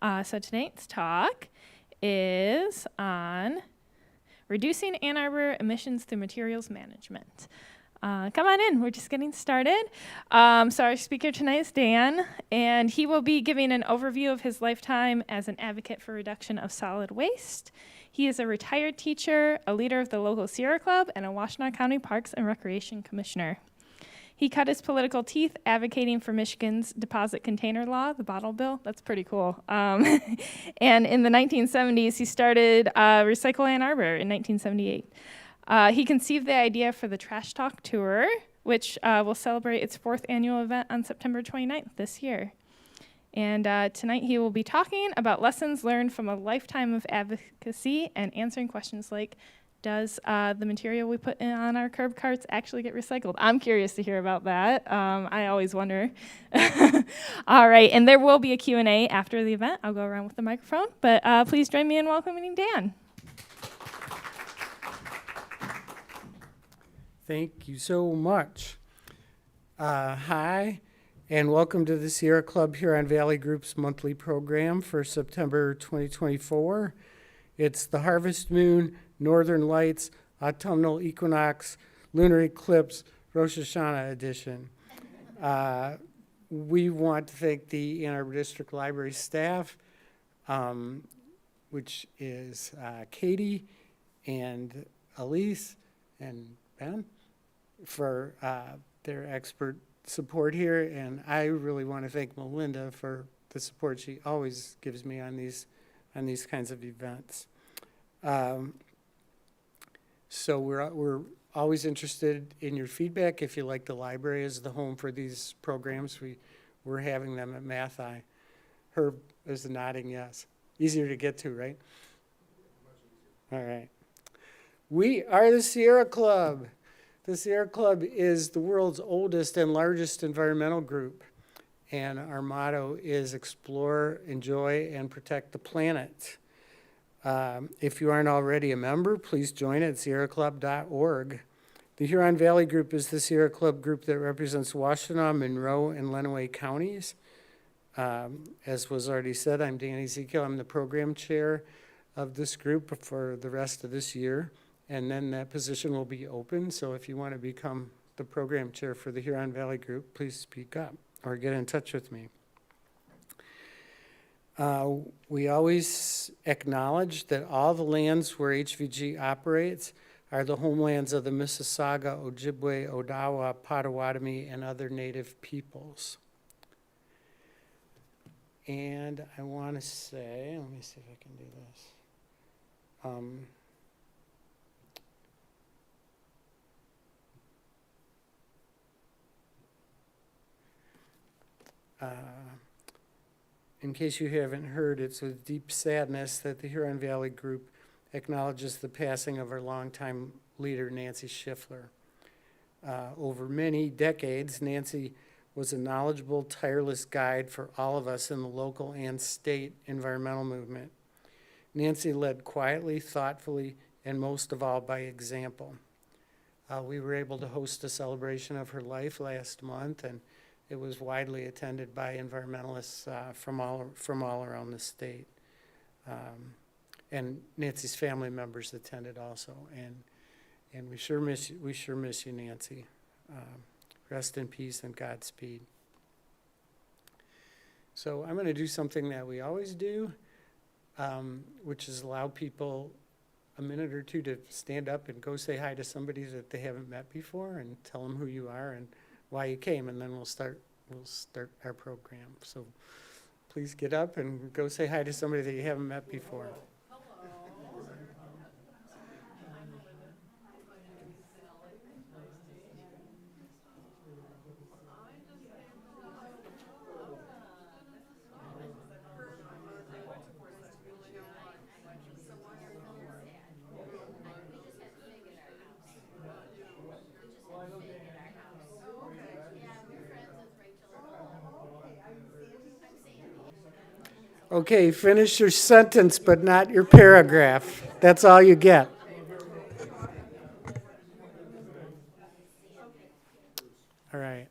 So tonight's talk is on reducing Ann Arbor emissions through materials management. Come on in, we're just getting started. So our speaker tonight is Dan, and he will be giving an overview of his lifetime as an advocate for reduction of solid waste. He is a retired teacher, a leader of the local Sierra Club, and a Washtenaw County Parks and Recreation Commissioner. He cut his political teeth advocating for Michigan's deposit container law, the bottle bill. That's pretty cool. And in the 1970s, he started Recycle Ann Arbor in 1978. He conceived the idea for the Trash Talk Tour, which will celebrate its 4th annual event on September 29th this year. And tonight he will be talking about lessons learned from a lifetime of advocacy and answering questions like, does the material we put on our curb carts actually get recycled? I'm curious to hear about that. I always wonder. All right, and there will be a Q&A after the event. I'll go around with the microphone, but please join me in welcoming Dan. Thank you so much. Hi, and welcome to the Sierra Club Huron Valley Group's monthly program for September 2024. It's the Harvest Moon, Northern Lights, Autumnal Equinox, Lunar Eclipse, Rosh Hashanah edition. We want to thank the Ann Arbor District Library staff, which is Katie and Elise and Ben, for their expert support here. And I really want to thank Melinda for the support she always gives me on these kinds of events. So we're always interested in your feedback. If you like the library as the home for these programs, we're having them at Mathi. Herb is nodding yes. Easier to get to, right? All right. We are the Sierra Club. The Sierra Club is the world's oldest and largest environmental group. And our motto is explore, enjoy, and protect the planet. If you aren't already a member, please join at sierraclub.org. The Huron Valley Group is the Sierra Club group that represents Washtenaw, Monroe, and Lenawee counties. As was already said, I'm Dan Ezekiel. I'm the program chair of this group for the rest of this year, and then that position will be open. So if you want to become the program chair for the Huron Valley Group, please speak up or get in touch with me. We always acknowledge that all the lands where HVG operates are the homelands of the Mississauga, Ojibwe, Odawa, Potawatomi, and other native peoples. And I want to say, let me see if I can do this. In case you haven't heard, it's with deep sadness that the Huron Valley Group acknowledges the passing of our longtime leader, Nancy Schiffler. Over many decades, Nancy was a knowledgeable, tireless guide for all of us in the local and state environmental movement. Nancy led quietly, thoughtfully, and most of all by example. We were able to host a celebration of her life last month, and it was widely attended by environmentalists from all around the state. And Nancy's family members attended also, and we sure miss you, Nancy. Rest in peace and Godspeed. So I'm going to do something that we always do, which is allow people a minute or two to stand up and go say hi to somebody that they haven't met before, and tell them who you are and why you came, and then we'll start our program. So please get up and go say hi to somebody that you haven't met before. Okay, finish your sentence, but not your paragraph. That's all you get. All right.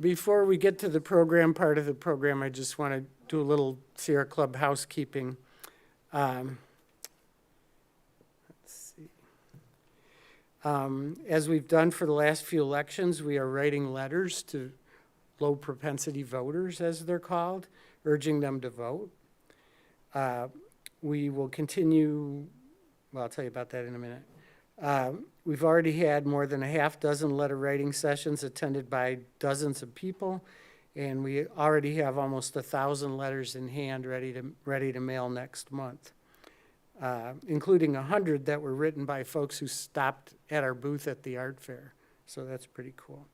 Before we get to the program part of the program, I just want to do a little Sierra Club housekeeping. Let's see. As we've done for the last few elections, we are writing letters to low propensity voters, as they're called, urging them to vote. We will continue, well, I'll tell you about that in a minute. We've already had more than a half dozen letter writing sessions attended by dozens of people, and we already have almost 1,000 letters in hand ready to mail next month, including 100 that were written by folks who stopped at our booth at the art fair. So that's pretty cool.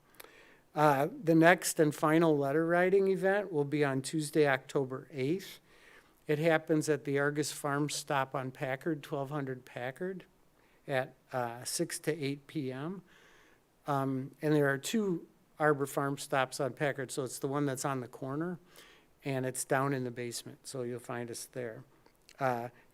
The next and final letter writing event will be on Tuesday, October 8th. It happens at the Argus Farm Stop on Packard, 1200 Packard, at 6 to 8 p.m. And there are two Arbor Farm stops on Packard, so it's the one that's on the corner, and it's down in the basement, so you'll find us there.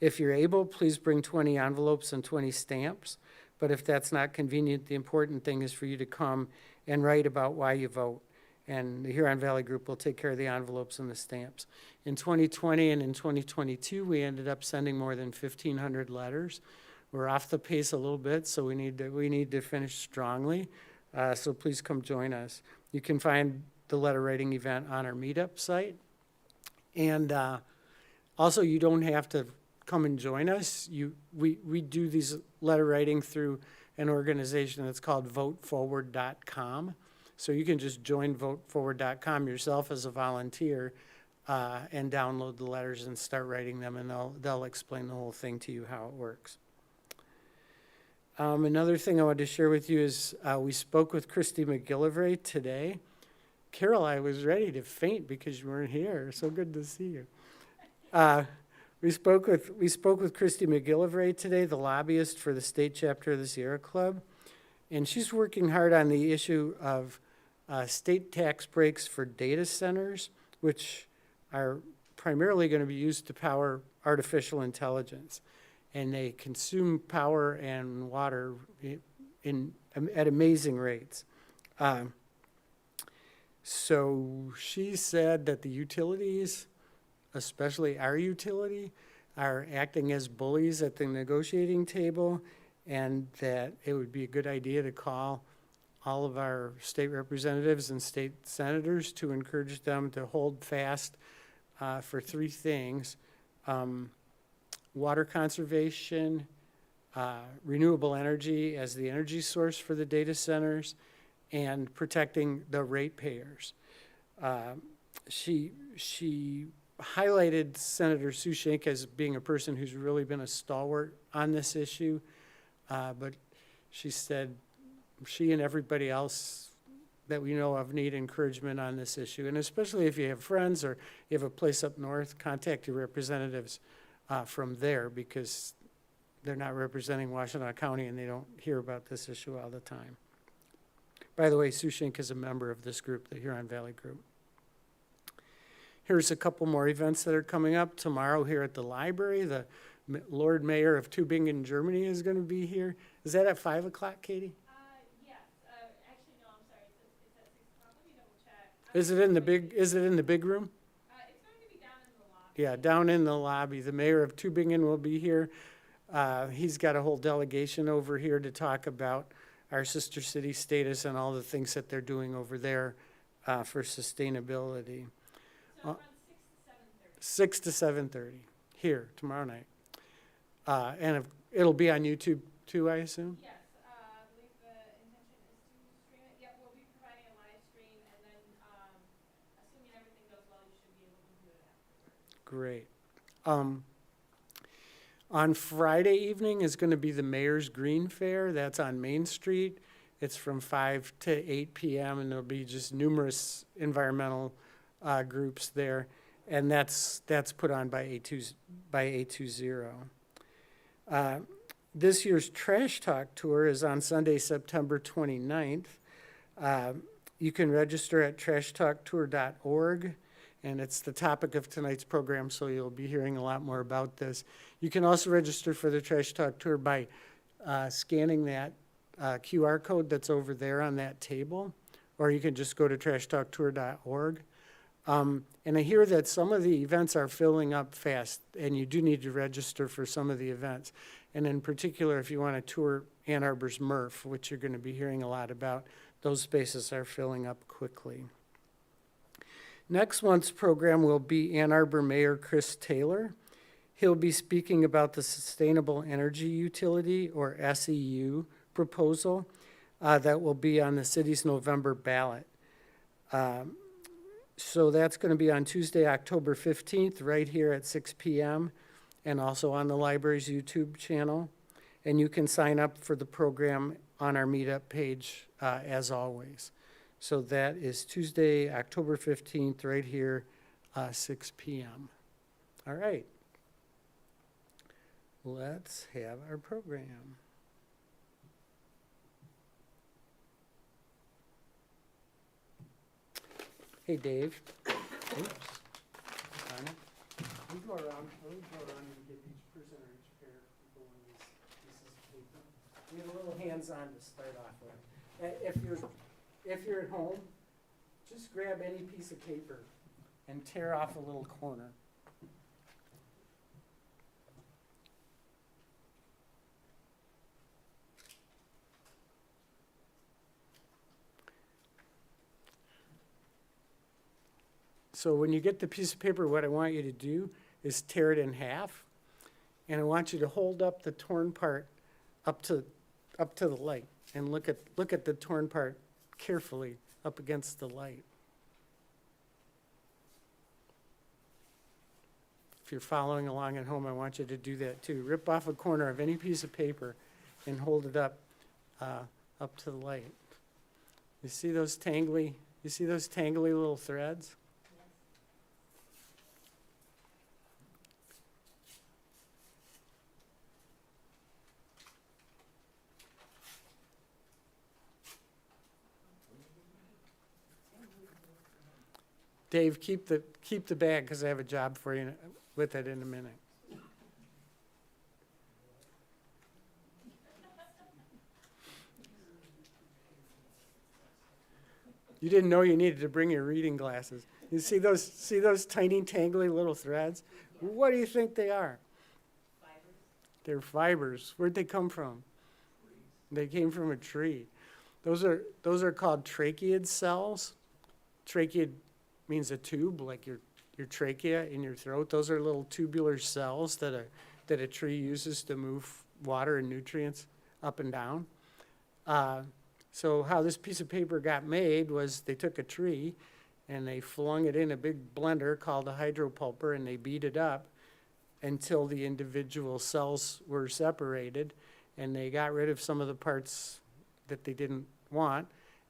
If you're able, please bring 20 envelopes and 20 stamps, but if that's not convenient, the important thing is for you to come and write about why you vote. And the Huron Valley Group will take care of the envelopes and the stamps. In 2020 and in 2022, we ended up sending more than 1,500 letters. We're off the pace a little bit, so we need to finish strongly. So please come join us. You can find the letter writing event on our meetup site. And also, you don't have to come and join us. We do these letter writing through an organization that's called voteforward.com. So you can just join voteforward.com yourself as a volunteer and download the letters and start writing them, and they'll explain the whole thing to you how it works. Another thing I wanted to share with you is we spoke with Christy McGillivray today. Carol, I was ready to faint because you weren't here. So good to see you. We spoke with Christy McGillivray today, the lobbyist for the state chapter of the Sierra Club, and she's working hard on the issue of state tax breaks for data centers, which are primarily going to be used to power artificial intelligence. And they consume power and water at amazing rates. So she said that the utilities, especially our utility, are acting as bullies at the negotiating table, and that it would be a good idea to call all of our state representatives and state senators to encourage them to hold fast for three things. Water conservation, renewable energy as the energy source for the data centers, and protecting the ratepayers. She highlighted Senator Sushink as being a person who's really been a stalwart on this issue, but she said she and everybody else that we know of need encouragement on this issue, and especially if you have friends or you have a place up north, contact your representatives from there, because they're not representing Washtenaw County and they don't hear about this issue all the time. By the way, Sushink is a member of this group, the Huron Valley Group. Here's a couple more events that are coming up. Tomorrow here at the library, the Lord Mayor of Tübingen, Germany is going to be here. Is that at 5 o'clock, Katie? Yes. Actually, no, I'm sorry. It's at 6 o'clock. Let me double check. Is it in the big room? It's going to be down in the lobby. Yeah, down in the lobby. The mayor of Tübingen will be here. He's got a whole delegation over here to talk about our sister city status and all the things that they're doing over there for sustainability. So around 6 to 7:30. 6 to 7:30 here tomorrow night. And it'll be on YouTube too, I assume? Yes. I believe the intention is to stream it. Yep, we'll be providing a live stream, and then assuming everything goes well, you should be able to do it afterwards. Great. On Friday evening is going to be the Mayor's Green Fair. That's on Main Street. It's from 5 to 8 p.m. and there'll be just numerous environmental groups there, and that's put on by A20. This year's Trash Talk Tour is on Sunday, September 29th. You can register at trashtalktour.org, and it's the topic of tonight's program, so you'll be hearing a lot more about this. You can also register for the Trash Talk Tour by scanning that QR code that's over there on that table, or you can just go to trashtalktour.org. And I hear that some of the events are filling up fast, and you do need to register for some of the events. And in particular, if you want to tour Ann Arbor's MRF, which you're going to be hearing a lot about, those spaces are filling up quickly. Next month's program will be Ann Arbor Mayor Chris Taylor. He'll be speaking about the Sustainable Energy Utility, or SEU, proposal that will be on the city's November ballot. So that's going to be on Tuesday, October 15th, right here at 6 p.m., and also on the library's YouTube channel. And you can sign up for the program on our meetup page, as always. So that is Tuesday, October 15th, right here, 6 p.m. All right. Let's have our program. Hey, Dave. Oops. Donna, we go around and give each person or each pair of people one of these pieces of paper. We have a little hands-on to start off with. If you're at home, just grab any piece of paper and tear off a little corner. So when you get the piece of paper, what I want you to do is tear it in half, and I want you to hold up the torn part up to the light, and look at the torn part carefully up against the light. If you're following along at home, I want you to do that too. Rip off a corner of any piece of paper and hold it up to the light. You see those tangly little threads? Dave, keep the bag, because I have a job for you with it in a minute. You didn't know you needed to bring your reading glasses. You see those tiny, tangly little threads? What do you think they are? Fibers. They're fibers. Where'd they come from? They came from a tree. Those are called tracheid cells. Tracheid means a tube, like your trachea in your throat. Those are little tubular cells that a tree uses to move water and nutrients up and down. So how this piece of paper got made was they took a tree and they flung it in a big blender called a hydropulper, and they beat it up until the individual cells were separated, and they got rid of some of the parts that they didn't want,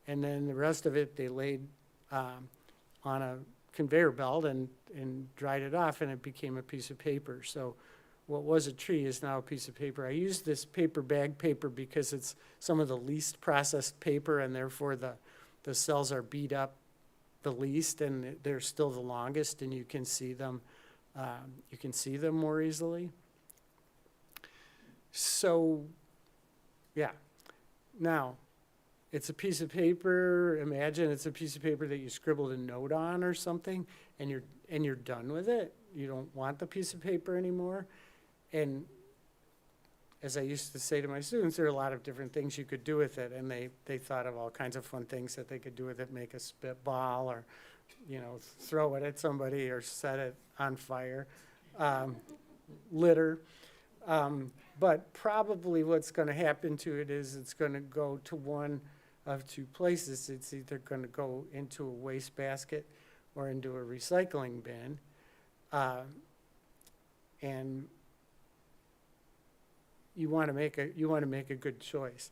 and then the rest of it they laid on a conveyor belt and dried it off, and it became a piece of paper. So what was a tree is now a piece of paper. I use this paper bag paper because it's some of the least processed paper, and therefore the cells are beat up the least, and they're still the longest, and you can see them more easily. So yeah, now it's a piece of paper. Imagine it's a piece of paper that you scribbled a note on or something, and you're done with it. You don't want the piece of paper anymore. And as I used to say to my students, there are a lot of different things you could do with it, and they thought of all kinds of fun things that they could do with it: make a spitball, or throw it at somebody, or set it on fire, litter. But probably what's going to happen to it is it's going to go to one of two places. It's either going to go into a waste basket or into a recycling bin. And you want to make a good choice.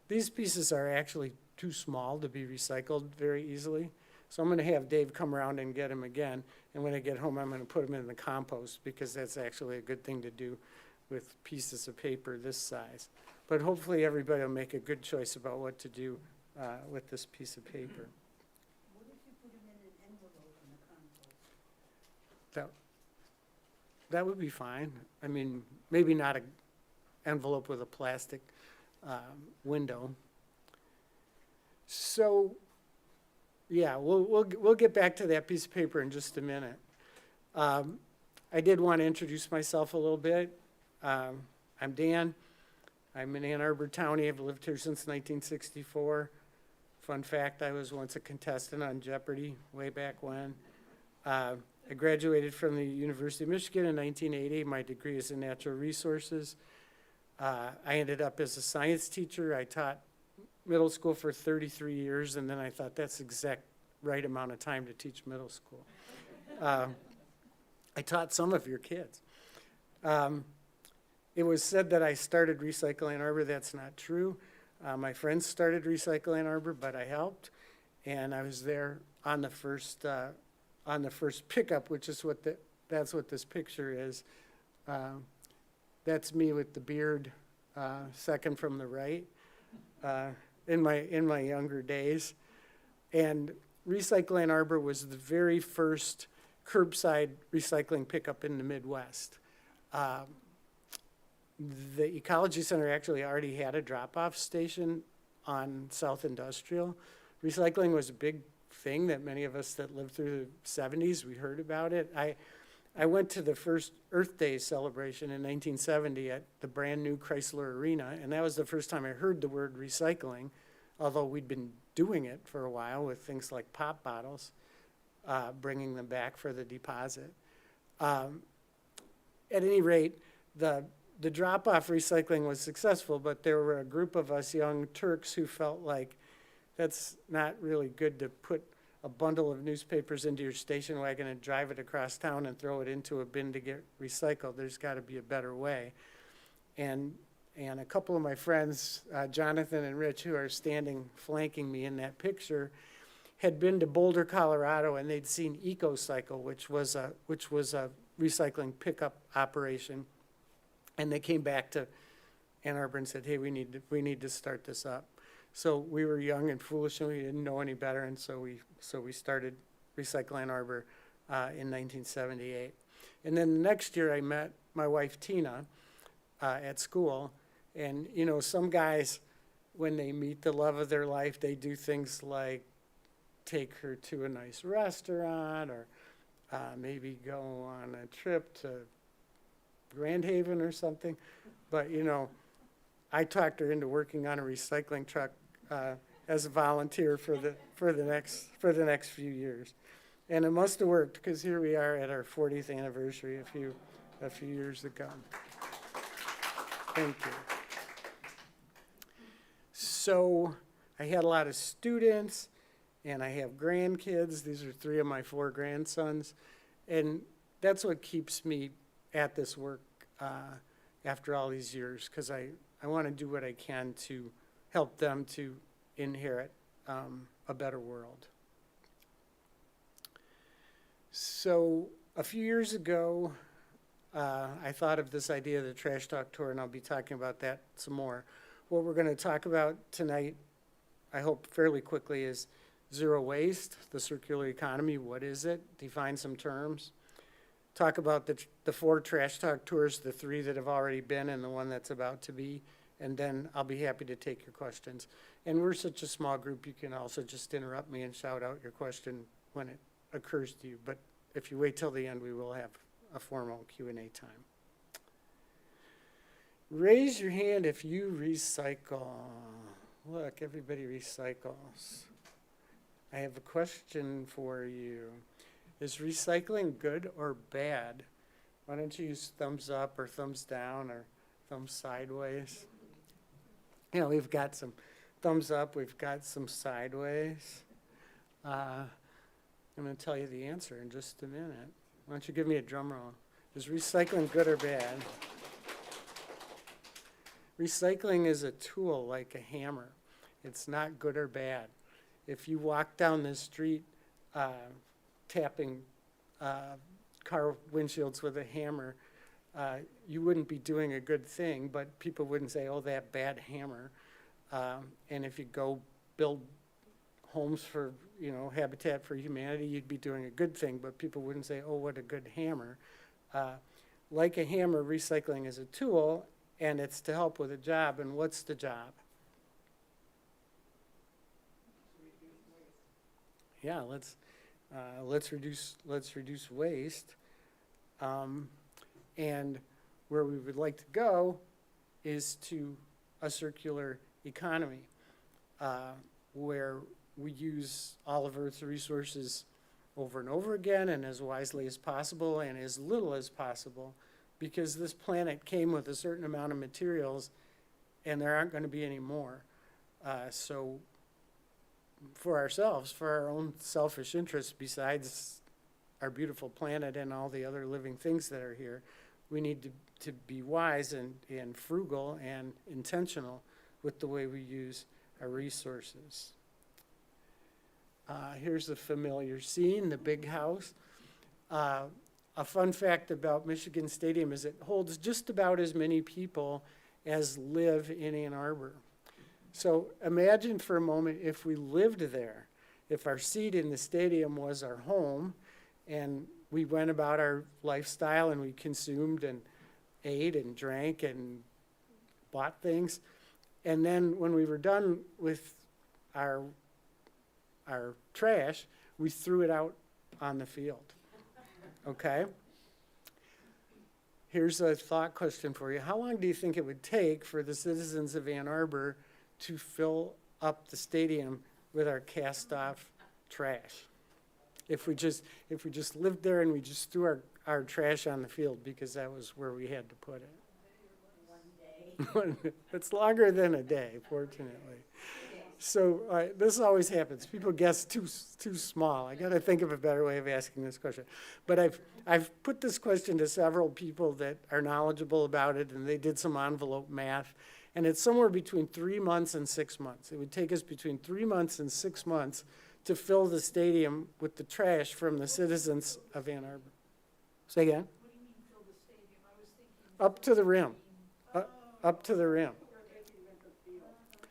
These pieces are actually too small to be recycled very easily. So I'm going to have Dave come around and get them again. And when I get home, I'm going to put them in the compost, because that's actually a good thing to do with pieces of paper this size. But hopefully everybody will make a good choice about what to do with this piece of paper. What if you put them in an envelope in the compost? That would be fine. I mean, maybe not an envelope with a plastic window. So Yeah, we'll get back to that piece of paper in just a minute. I did want to introduce myself a little bit. I'm Dan. I'm in Ann Arbor County. I've lived here since 1964. Fun fact, I was once a contestant on Jeopardy way back when. I graduated from the University of Michigan in 1980. My degree is in natural resources. I ended up as a science teacher. I taught middle school for 33 years, and then I thought that's the exact right amount of time to teach middle school. I taught some of your kids. It was said that I started Recycle Ann Arbor. That's not true. My friends started Recycle Ann Arbor, but I helped, and I was there on the first pickup, which is that's what this picture is. That's me with the beard, second from the right, in my younger days. And Recycle Ann Arbor was the very first curbside recycling pickup in the Midwest. The Ecology Center actually already had a drop-off station on South Industrial. Recycling was a big thing that many of us that lived through the 70s, we heard about it. I went to the first Earth Day celebration in 1970 at the brand new Chrysler Arena, and that was the first time I heard the word recycling, although we'd been doing it for a while with things like pop bottles, bringing them back for the deposit. At any rate, the drop-off recycling was successful, but there were a group of us young Turks who felt like that's not really good to put a bundle of newspapers into your station wagon and drive it across town and throw it into a bin to get recycled. There's got to be a better way. And a couple of my friends, Jonathan and Rich, who are standing flanking me in that picture, had been to Boulder, Colorado, and they'd seen EcoCycle, which was a recycling pickup operation. And they came back to Ann Arbor and said, hey, we need to start this up. So we were young and foolish and we didn't know any better, and so we started Recycle Ann Arbor in 1978. And then the next year I met my wife Tina at school, and you know, some guys, when they meet the love of their life, they do things like take her to a nice restaurant or maybe go on a trip to Grand Haven or something. But you know, I talked her into working on a recycling truck as a volunteer for the next few years, and it must have worked, because here we are at our 40th anniversary a few years ago. Thank you. So I had a lot of students, and I have grandkids. These are 3 of my 4 grandsons, and that's what keeps me at this work after all these years, because I want to do what I can to help them to inherit a better world. So a few years ago, I thought of this idea of the Trash Talk Tour, and I'll be talking about that some more. What we're going to talk about tonight, I hope fairly quickly, is zero waste, the circular economy. What is it? Define some terms. Talk about the 4 Trash Talk Tours, the 3 that have already been and the one that's about to be, and then I'll be happy to take your questions. And we're such a small group, you can also just interrupt me and shout out your question when it occurs to you. But if you wait till the end, we will have a formal Q&A time. Raise your hand if you recycle. Look, everybody recycles. I have a question for you. Is recycling good or bad? Why don't you use thumbs up or thumbs down or thumbs sideways? You know, we've got some thumbs up, we've got some sideways. I'm going to tell you the answer in just a minute. Why don't you give me a drum roll? Is recycling good or bad? Recycling is a tool like a hammer. It's not good or bad. If you walk down the street tapping car windshields with a hammer, you wouldn't be doing a good thing, but people wouldn't say, oh, that bad hammer. And if you go build homes for, you know, Habitat for Humanity, you'd be doing a good thing, but people wouldn't say, oh, what a good hammer. Like a hammer, recycling is a tool, and it's to help with a job. And what's the job? yeah, let's reduce waste. And where we would like to go is to a circular economy, where we use all of Earth's resources over and over again and as wisely as possible and as little as possible, because this planet came with a certain amount of materials and there aren't going to be any more. So for ourselves, for our own selfish interests, besides our beautiful planet and all the other living things that are here, we need to be wise and frugal and intentional with the way we use our resources. Here's a familiar scene, the big house. A fun fact about Michigan Stadium is it holds just about as many people as live in Ann Arbor. So imagine for a moment if we lived there, if our seat in the stadium was our home, and we went about our lifestyle and we consumed and ate and drank and bought things. And then when we were done with our trash, we threw it out on the field. Okay? Here's a thought question for you. How long do you think it would take for the citizens of Ann Arbor to fill up the stadium with our cast-off trash? If we just lived there and we just threw our trash on the field because that was where we had to put it. 1 day. It's longer than a day, fortunately. So this always happens. People guess too small. I got to think of a better way of asking this question. But I've put this question to several people that are knowledgeable about it, and they did some envelope math, and it's somewhere between 3 months and 6 months. It would take us between 3 months and 6 months to fill the stadium with the trash from the citizens of Ann Arbor. Say again? What do you mean fill the stadium? I was thinking. Up to the rim. Up to the rim.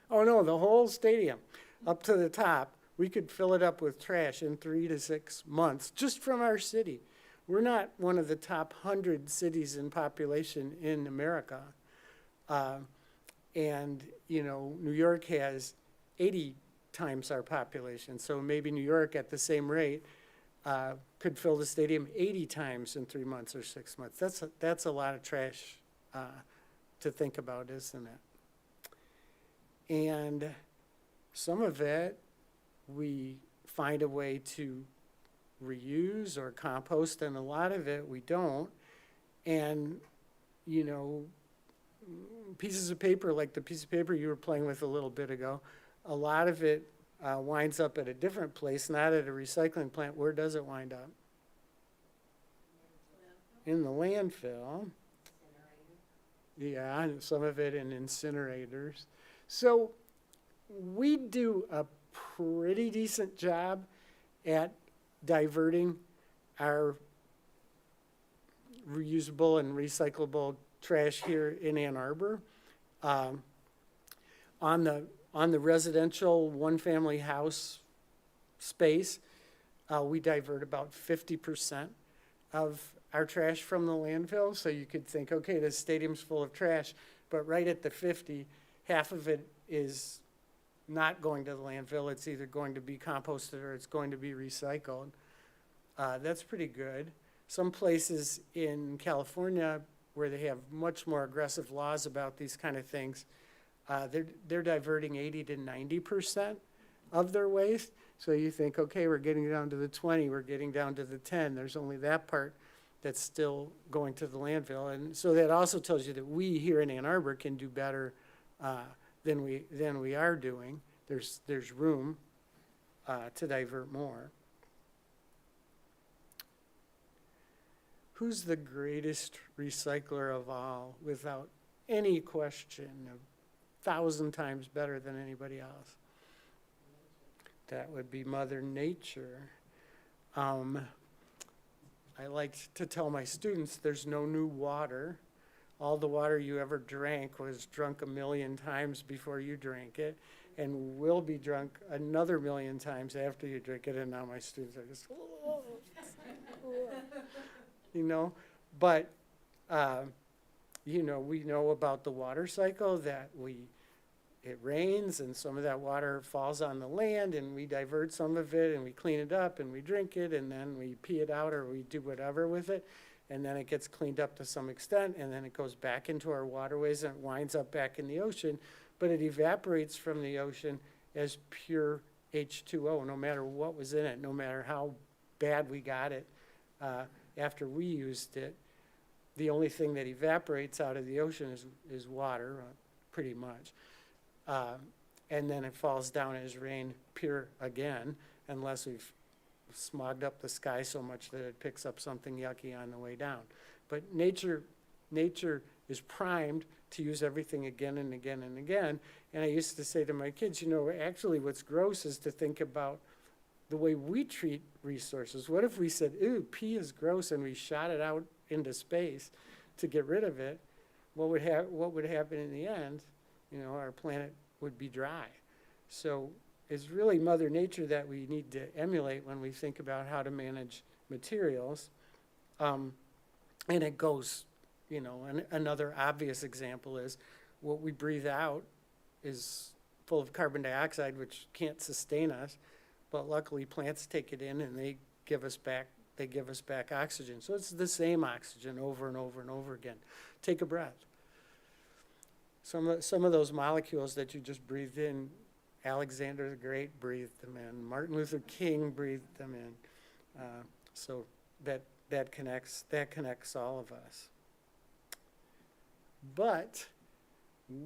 Oh, no, the whole stadium, up to the top. We could fill it up with trash in 3 to 6 months, just from our city. We're not one of the top 100 cities in population in America. And, you know, New York has 80 times our population. So maybe New York at the same rate could fill the stadium 80 times in 3 months or 6 months. That's a lot of trash to think about, isn't it? And some of it we find a way to reuse or compost, and a lot of it we don't. And, you know, pieces of paper, like the piece of paper you were playing with a little bit ago, a lot of it winds up at a different place, not at a recycling plant. Where does it wind up? In the landfill. Yeah, and some of it in incinerators. So we do a pretty decent job at diverting our reusable and recyclable trash here in Ann Arbor. On the residential one-family house space, we divert about 50% of our trash from the landfill. So you could think, okay, this stadium's full of trash, but right at the 50, half of it is not going to the landfill. It's either going to be composted or it's going to be recycled. That's pretty good. Some places in California where they have much more aggressive laws about these kind of things, they're diverting 80 to 90% of their waste. So you think, okay, we're getting down to the 20, we're getting down to the 10. There's only that part that's still going to the landfill. And so that also tells you that we here in Ann Arbor can do better than we are doing. There's room to divert more. Who's the greatest recycler of all, without any question, 1,000 times better than anybody else? That would be Mother Nature. I like to tell my students there's no new water. All the water you ever drank was drunk 1,000,000 times before you drank it, and will be drunk another 1,000,000 times after you drink it. And now my students are just, you know. But, you know, we know about the water cycle, that we it rains and some of that water falls on the land and we divert some of it and we clean it up and we drink it and then we pee it out or we do whatever with it. And then it gets cleaned up to some extent and then it goes back into our waterways and it winds up back in the ocean. But it evaporates from the ocean as pure H2O, no matter what was in it, no matter how bad we got it after we used it. The only thing that evaporates out of the ocean is water, pretty much. And then it falls down as rain pure again, unless we've smogged up the sky so much that it picks up something yucky on the way down. But nature is primed to use everything again and again and again. And I used to say to my kids, actually what's gross is to think about the way we treat resources. What if we said, ew, pee is gross, and we shot it out into space to get rid of it? What would happen in the end? Our planet would be dry. So it's really Mother Nature that we need to emulate when we think about how to manage materials. And it goes, another obvious example is what we breathe out is full of carbon dioxide, which can't sustain us, but luckily plants take it in and they give us back oxygen. So it's the same oxygen over and over and over again. Take a breath. Some of those molecules that you just breathed in, Alexander the Great breathed them in. Martin Luther King breathed them in. So that connects all of us. But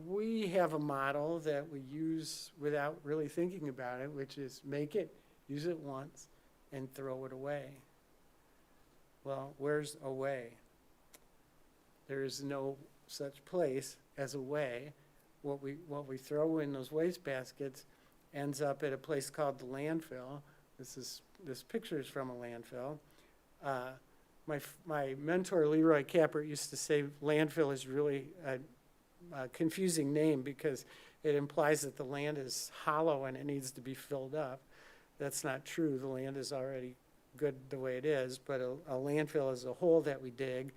we have a model that we use without really thinking about it, which is make it, use it once, and throw it away. Well, where's away? There is no such place as away. What we throw in those waste baskets ends up at a place called the landfill. This picture is from a landfill. My mentor Leroy Capert used to say landfill is really a confusing name because it implies that the land is hollow and it needs to be filled up. That's not true. The land is already good the way it is, but a landfill is a hole that we dig,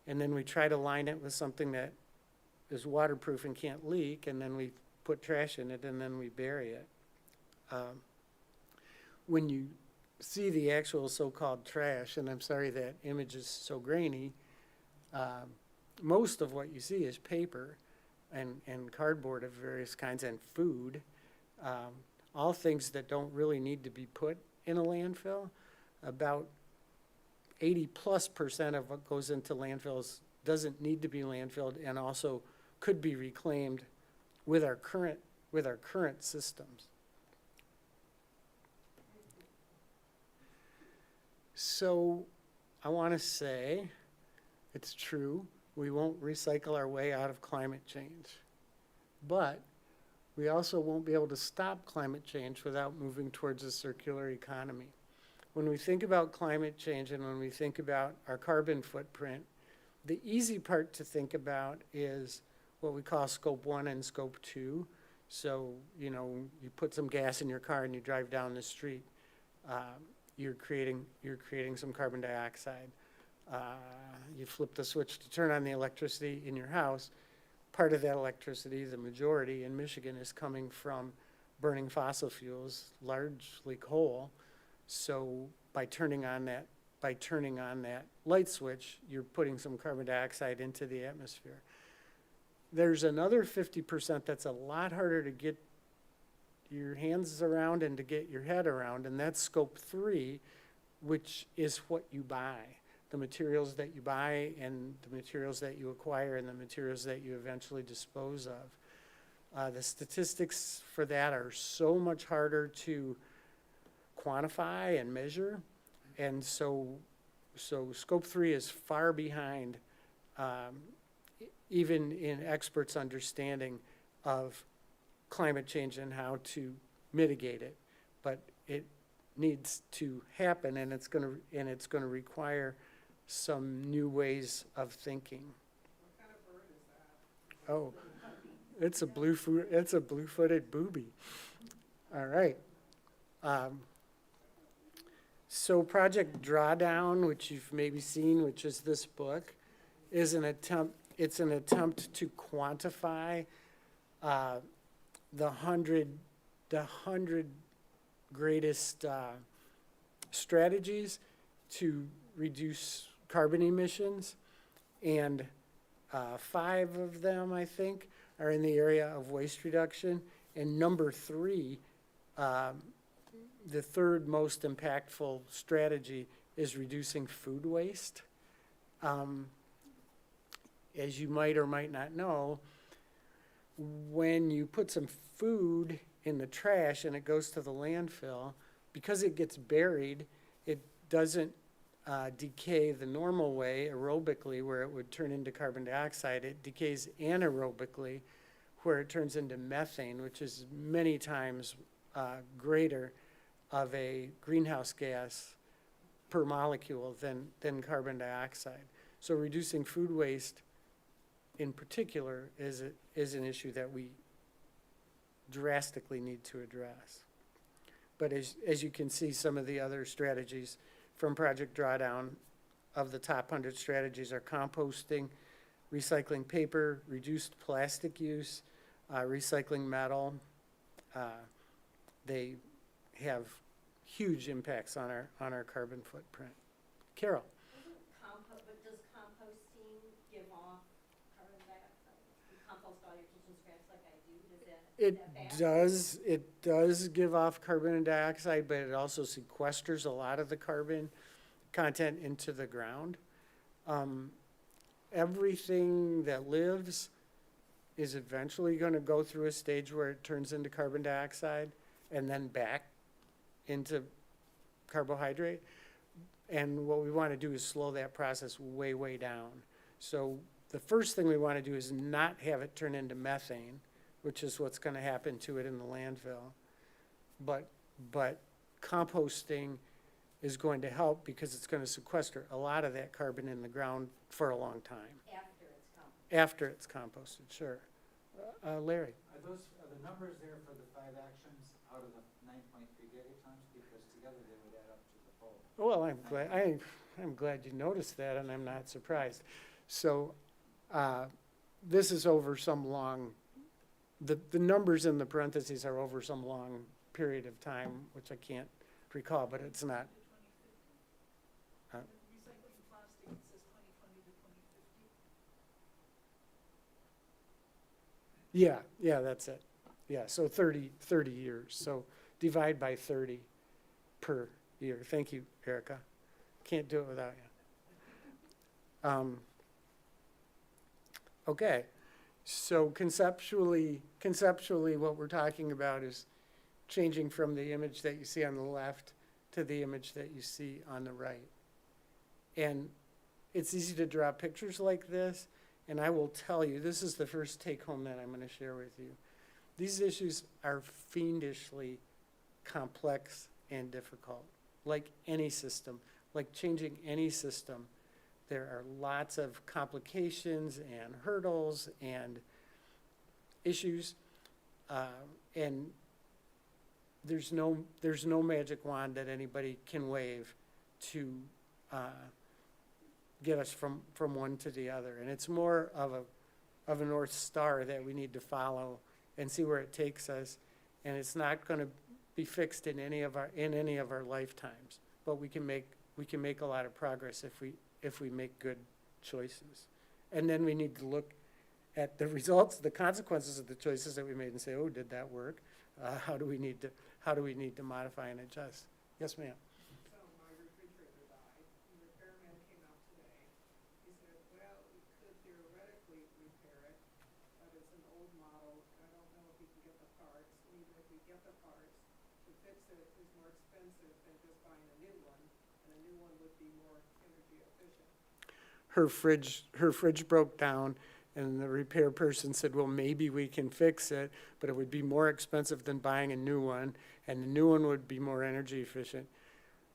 and then we try to line it with something that is waterproof and can't leak, and then we put trash in it, and then we bury it. When you see the actual so-called trash, and I'm sorry that image is so grainy, most of what you see is paper and cardboard of various kinds and food, all things that don't really need to be put in a landfill. About 80+% of what goes into landfills doesn't need to be landfilled and also could be reclaimed with our current systems. So I want to say it's true, we won't recycle our way out of climate change, but we also won't be able to stop climate change without moving towards a circular economy. When we think about climate change and when we think about our carbon footprint, the easy part to think about is what we call scope 1 and scope 2. So, you put some gas in your car and you drive down the street. You're creating some carbon dioxide. You flip the switch to turn on the electricity in your house. Part of that electricity, the majority in Michigan, is coming from burning fossil fuels, largely coal. So by turning on that light switch, you're putting some carbon dioxide into the atmosphere. There's another 50% that's a lot harder to get your hands around and to get your head around, and that's scope 3, which is what you buy. The materials that you buy and the materials that you acquire and the materials that you eventually dispose of. The statistics for that are so much harder to quantify and measure, and so scope 3 is far behind even in experts' understanding of climate change and how to mitigate it. But it needs to happen, and it's going to require some new ways of thinking. What kind of bird is that? Oh, it's a blue-footed booby. All right. So Project Drawdown, which you've maybe seen, which is this book, is an attempt to quantify the 100 greatest strategies to reduce carbon emissions, and 5 of them, I think, are in the area of waste reduction. And number 3, the third most impactful strategy is reducing food waste. As you might or might not know, when you put some food in the trash and it goes to the landfill, because it gets buried, it doesn't decay the normal way aerobically where it would turn into carbon dioxide. It decays anaerobically where it turns into methane, which is many times greater of a greenhouse gas per molecule than carbon dioxide. So reducing food waste in particular is an issue that we drastically need to address. But as you can see, some of the other strategies from Project Drawdown of the top 100 strategies are composting, recycling paper, reduced plastic use, recycling metal. They have huge impacts on our carbon footprint. Carol? But does composting give off carbon dioxide? You compost all your kitchen scraps like I do, It does give off carbon dioxide, but it also sequesters a lot of the carbon content into the ground. Everything that lives is eventually going to go through a stage where it turns into carbon dioxide and then back into carbohydrate. And what we want to do is slow that process way, way down. So the first thing we want to do is not have it turn into methane, which is what's going to happen to it in the landfill. But composting is going to help because it's going to sequester a lot of that carbon in the ground for a long time. After it's composted, sure. Larry? Are the numbers there for the 5 actions out of the 9.3 gigatons? Because together they would add up to the full. Well, I'm glad you noticed that, and I'm not surprised. So this is over some long, the numbers in the parentheses are over some long period of time, which I can't recall, but it's not. Recycling plastic, it says 2020 to 2050. Yeah, that's it. Yeah, so 30 years. So divide by 30 per year. Thank you, Erica. Can't do it without you. Okay, so conceptually, what we're talking about is changing from the image that you see on the left to the image that you see on the right. And it's easy to draw pictures like this, and I will tell you, this is the first take home that I'm going to share with you. These issues are fiendishly complex and difficult, like any system, like changing any system. There are lots of complications and hurdles and issues, and there's no magic wand that anybody can wave to get us from one to the other. And it's more of a North Star that we need to follow and see where it takes us. And it's not going to be fixed in any of our lifetimes, but we can make a lot of progress if we make good choices. And then we need to look at the results, the consequences of the choices that we made, and say, oh, did that work? How do we need to modify and adjust? Yes, ma'am. So my refrigerator died, the repairman came out today. He said, well, we could theoretically repair it, but it's an old model. I don't know if we can get the parts. And even if we get the parts, to fix it is more expensive than just buying a new one, and a new one would be more energy efficient. Her fridge broke down, and the repair person said, well, maybe we can fix it, but it would be more expensive than buying a new one, and the new one would be more energy efficient.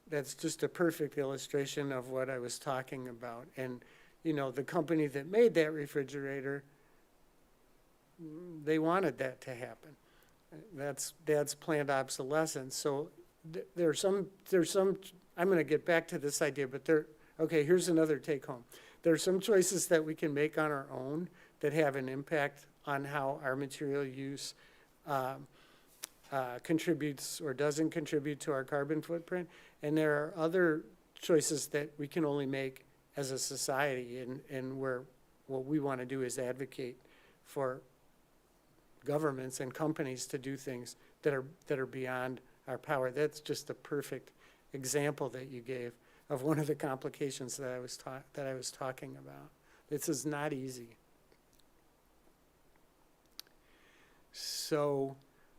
That's just a perfect illustration of what I was talking about. And, the company that made that refrigerator, they wanted that to happen. That's planned obsolescence. So there's some, I'm going to get back to this idea, but okay, here's another take home. There are some choices that we can make on our own that have an impact on how our material use contributes or doesn't contribute to our carbon footprint. And there are other choices that we can only make as a society, and where what we want to do is advocate for governments and companies to do things that are beyond our power. That's just a perfect example that you gave of one of the complications that I was talking about. This is not easy. So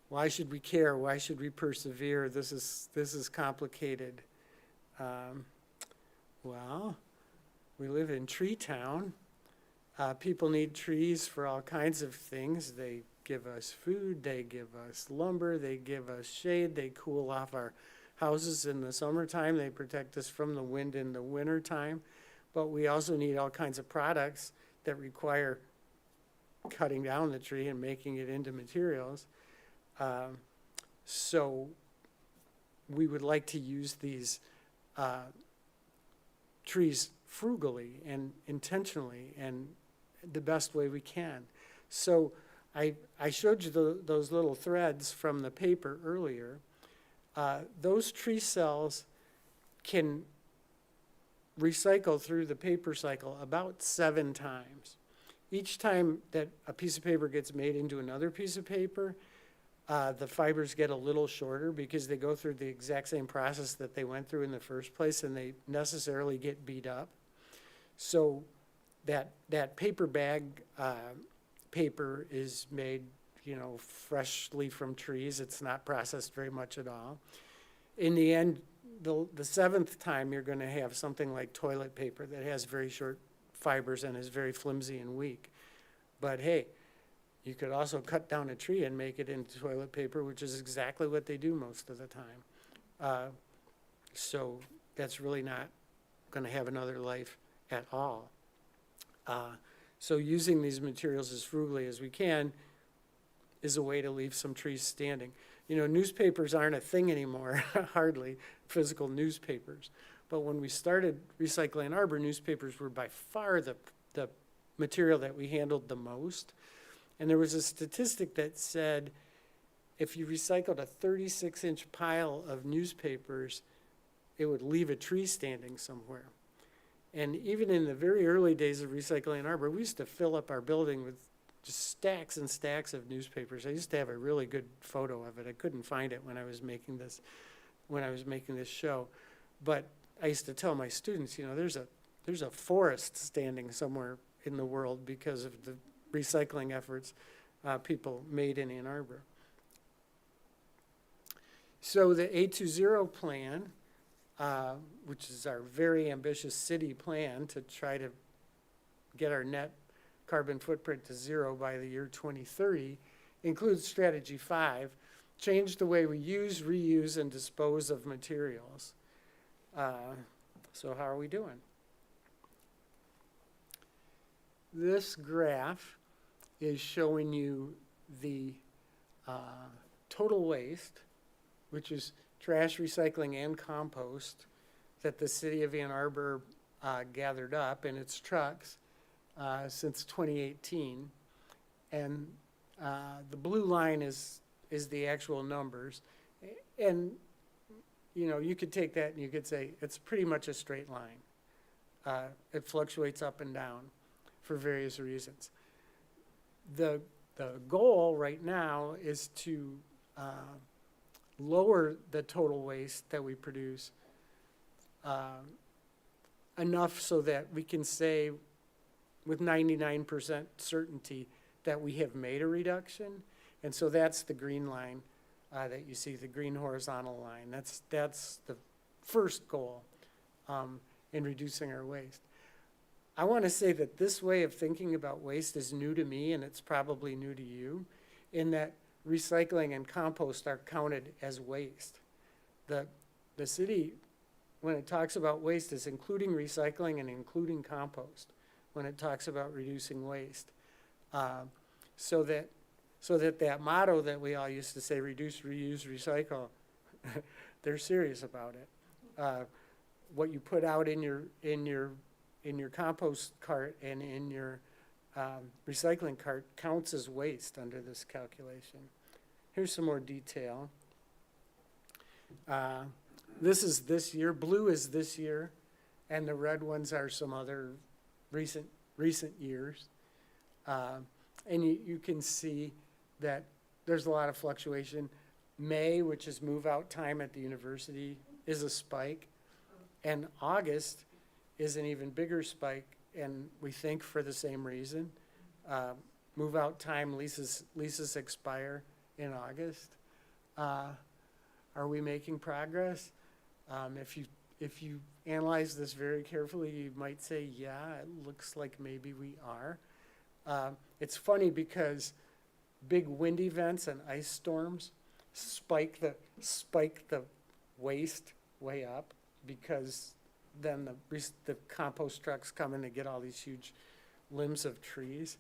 why should we care? Why should we persevere? This is complicated. Well, we live in Tree Town. People need trees for all kinds of things. They give us food, they give us lumber, they give us shade, they cool off our houses in the summertime, they protect us from the wind in the wintertime. But we also need all kinds of products that require cutting down the tree and making it into materials. So we would like to use these trees frugally and intentionally and the best way we can. So I showed you those little threads from the paper earlier. Those tree cells can recycle through the paper cycle about 7 times. Each time that a piece of paper gets made into another piece of paper, the fibers get a little shorter because they go through the exact same process that they went through in the first place, and they necessarily get beat up. So that paper bag paper is made, freshly from trees. It's not processed very much at all. In the end, the 7th time, you're going to have something like toilet paper that has very short fibers and is very flimsy and weak. But hey, you could also cut down a tree and make it into toilet paper, which is exactly what they do most of the time. So that's really not going to have another life at all. So using these materials as frugally as we can is a way to leave some trees standing. Newspapers aren't a thing anymore, hardly, physical newspapers. But when we started Recycle Ann Arbor, newspapers were by far the material that we handled the most. And there was a statistic that said if you recycled a 36-inch pile of newspapers, it would leave a tree standing somewhere. And even in the very early days of Recycle Ann Arbor, we used to fill up our building with just stacks and stacks of newspapers. I used to have a really good photo of it. I couldn't find it when I was making this show. But I used to tell my students, there's a forest standing somewhere in the world because of the recycling efforts people made in Ann Arbor. So the A20 plan, which is our very ambitious city plan to try to get our net carbon footprint to 0 by the year 2030, includes strategy 5, change the way we use, reuse, and dispose of materials. So how are we doing? This graph is showing you the total waste, which is trash, recycling, and compost, that the city of Ann Arbor gathered up in its trucks since 2018. And the blue line is the actual numbers. And, you could take that and you could say it's pretty much a straight line. It fluctuates up and down for various reasons. The goal right now is to lower the total waste that we produce enough so that we can say with 99% certainty that we have made a reduction. And so that's the green line that you see, the green horizontal line. That's the first goal in reducing our waste. I want to say that this way of thinking about waste is new to me, and it's probably new to you, in that recycling and compost are counted as waste. The city, when it talks about waste, is including recycling and including compost when it talks about reducing waste. So that motto that we all used to say, reduce, reuse, recycle, they're serious about it. What you put out in your compost cart and in your recycling cart counts as waste under this calculation. here's some more detail. This is this year, blue is this year, and the red ones are some other recent years. And you can see that there's a lot of fluctuation. May, which is move out time at the university, is a spike. And August is an even bigger spike, and we think for the same reason. Move out time, leases expire in August. Are we making progress? If you analyze this very carefully, you might say, yeah, it looks like maybe we are. It's funny because big wind events and ice storms spike the waste way up, because then the compost trucks come in to get all these huge limbs of trees,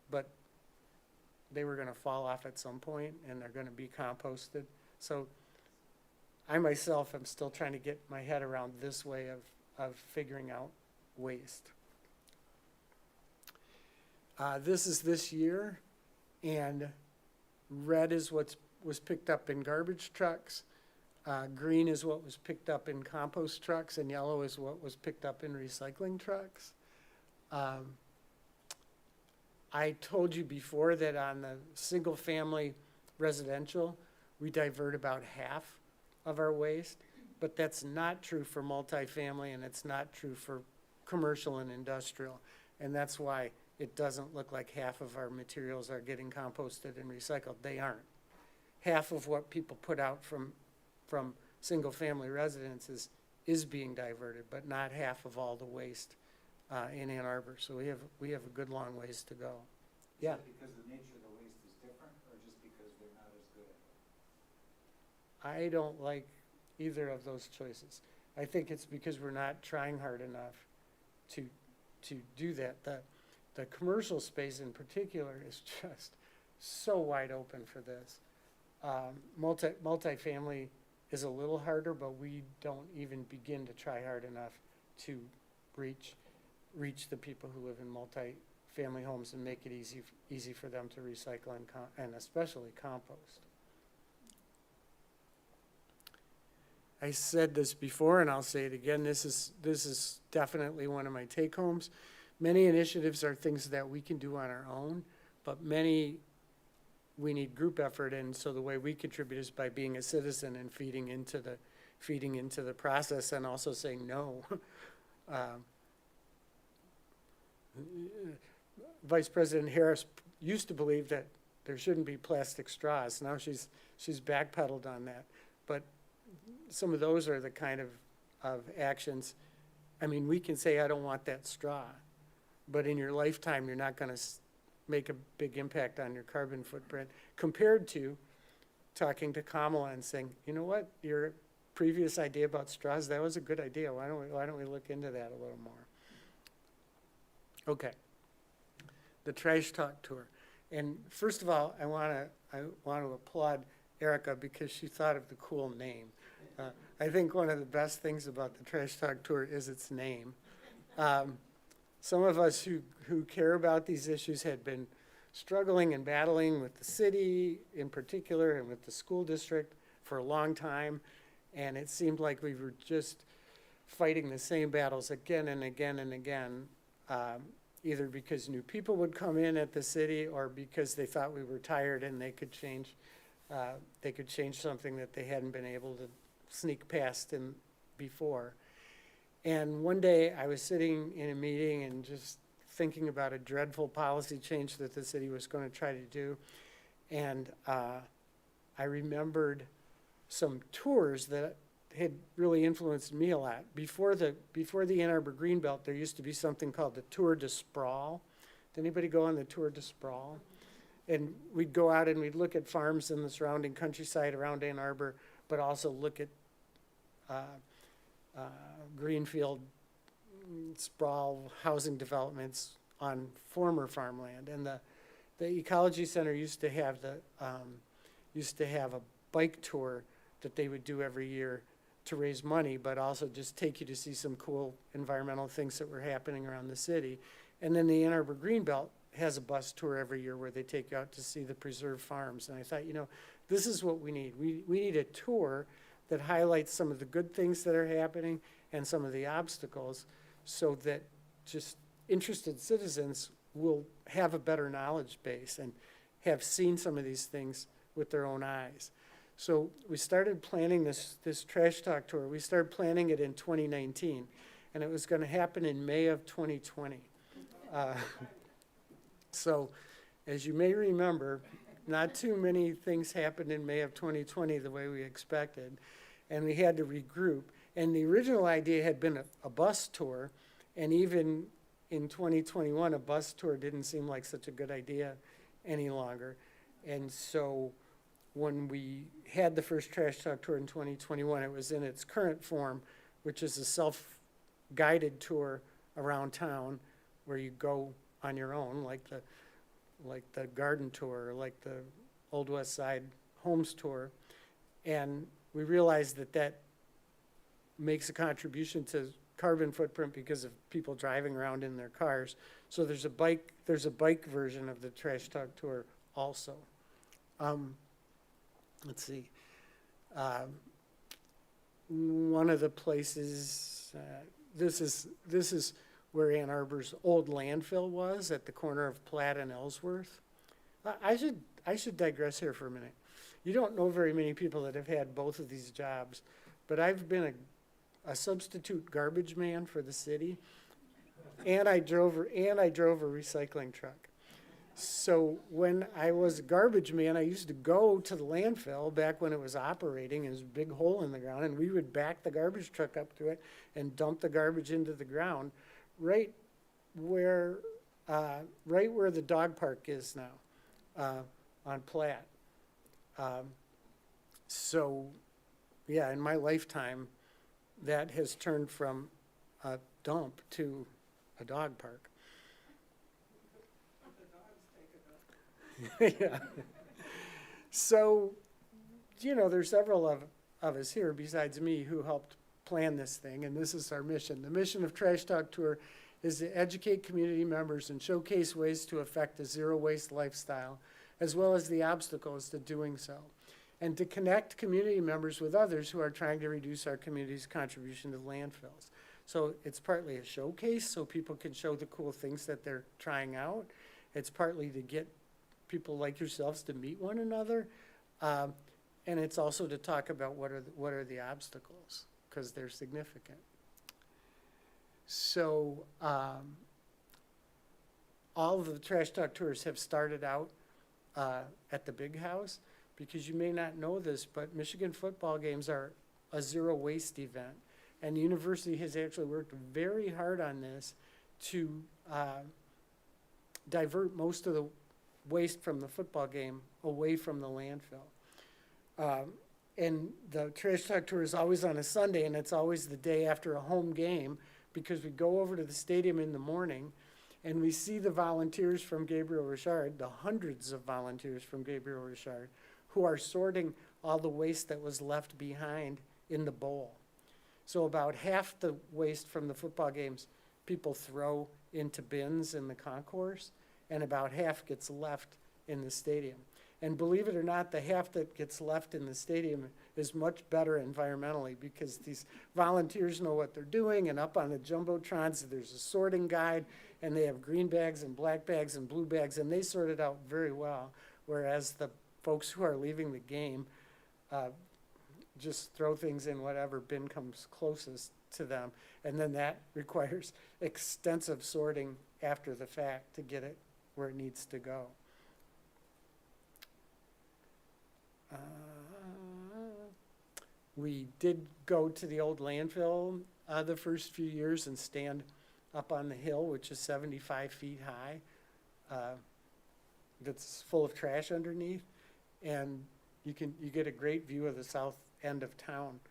but they were going to fall off at some point and they're going to be composted. So I myself am still trying to get my head around this way of figuring out waste. This is this year, and red is what was picked up in garbage trucks. Green is what was picked up in compost trucks, and yellow is what was picked up in recycling trucks. I told you before that on the single-family residential, we divert about half of our waste, but that's not true for multifamily, and it's not true for commercial and industrial, and that's why it doesn't look like half of our materials are getting composted and recycled. They aren't. Half of what people put out from single-family residences is being diverted, but not half of all the waste in Ann Arbor. So we have a good long ways to go. Yeah. Is that because the nature of the waste is different, or just because they're not as good at it? I don't like either of those choices. I think it's because we're not trying hard enough to do that. The commercial space in particular is just so wide open for this. Multifamily is a little harder, but we don't even begin to try hard enough to reach the people who live in multifamily homes and make it easy for them to recycle and especially compost. I said this before, and I'll say it again. This is definitely one of my take-homes. Many initiatives are things that we can do on our own, but many we need group effort, and so the way we contribute is by being a citizen and feeding into the process, and also saying no. Vice President Harris used to believe that there shouldn't be plastic straws. Now she's backpedaled on that, but some of those are the kind of actions. I mean, we can say, I don't want that straw, but in your lifetime, you're not going to make a big impact on your carbon footprint, compared to talking to Kamala and saying, you know what, your previous idea about straws, that was a good idea. Why don't we look into that a little more? Okay. The Trash Talk Tour. And first of all, I want to applaud Erica because she thought of the cool name. I think one of the best things about the Trash Talk Tour is its name. Some of us who care about these issues had been struggling and battling with the city in particular and with the school district for a long time, and it seemed like we were just fighting the same battles again and again and again, either because new people would come in at the city or because they thought we were tired and they could change something that they hadn't been able to sneak past before. And one day I was sitting in a meeting and just thinking about a dreadful policy change that the city was going to try to do. And I remembered some tours that had really influenced me a lot. Before the Ann Arbor Greenbelt, there used to be something called the Tour de Sprawl. Did anybody go on the Tour de Sprawl? And we'd go out and we'd look at farms in the surrounding countryside around Ann Arbor, but also look at greenfield sprawl housing developments on former farmland. And the Ecology Center used to have a bike tour that they would do every year to raise money, but also just take you to see some cool environmental things that were happening around the city. And then the Ann Arbor Greenbelt has a bus tour every year where they take you out to see the preserved farms. And I thought, this is what we need. We need a tour that highlights some of the good things that are happening and some of the obstacles, so that just interested citizens will have a better knowledge base and have seen some of these things with their own eyes. So we started planning this trash talk tour. We started planning it in 2019, and it was going to happen in May of 2020. So as you may remember, not too many things happened in May of 2020 the way we expected, and we had to regroup. And the original idea had been a bus tour, and even in 2021, a bus tour didn't seem like such a good idea any longer. And so when we had the first Trash Talk tour in 2021, it was in its current form, which is a self-guided tour around town where you go on your own, like the garden tour, like the Old West Side Homes tour. And we realized that makes a contribution to carbon footprint because of people driving around in their cars. So there's a bike version of the Trash Talk tour also. Let's see. One of the places, this is where Ann Arbor's old landfill was, at the corner of Platt and Ellsworth. I should digress here for a minute. You don't know very many people that have had both of these jobs, but I've been a substitute garbage man for the city, and I drove a recycling truck. So when I was a garbage man, I used to go to the landfill back when it was operating. It was a big hole in the ground, and we would back the garbage truck up to it and dump the garbage into the ground, right where the dog park is now, on Platt. So, yeah, in my lifetime, that has turned from a dump to a dog park. Yeah. So, there's several of us here besides me who helped plan this thing, and this is our mission. The mission of Trash Talk Tour is to educate community members and showcase ways to affect a zero-waste lifestyle, as well as the obstacles to doing so, and to connect community members with others who are trying to reduce our community's contribution to landfills. So it's partly a showcase so people can show the cool things that they're trying out. It's partly to get people like yourselves to meet one another, and it's also to talk about what are the obstacles, because they're significant. So all of the Trash Talk tours have started out at the Big House, because you may not know this, but Michigan football games are a zero waste event, and the university has actually worked very hard on this to divert most of the waste from the football game away from the landfill. And the Trash Talk tour is always on a Sunday, and it's always the day after a home game, because we go over to the stadium in the morning and we see the volunteers from Gabriel Richard, the hundreds of volunteers from Gabriel Richard, who are sorting all the waste that was left behind in the bowl. So about half the waste from the football games people throw into bins in the concourse, and about half gets left in the stadium. And believe it or not, the half that gets left in the stadium is much better environmentally, because these volunteers know what they're doing, and up on the jumbotrons there's a sorting guide, and they have green bags and black bags and blue bags, and they sort it out very well, whereas the folks who are leaving the game just throw things in whatever bin comes closest to them, and then that requires extensive sorting after the fact to get it where it needs to go. We did go to the old landfill the first few years and stand up on the hill, which is 75 feet high. That's full of trash underneath, and you get a great view of the south end of town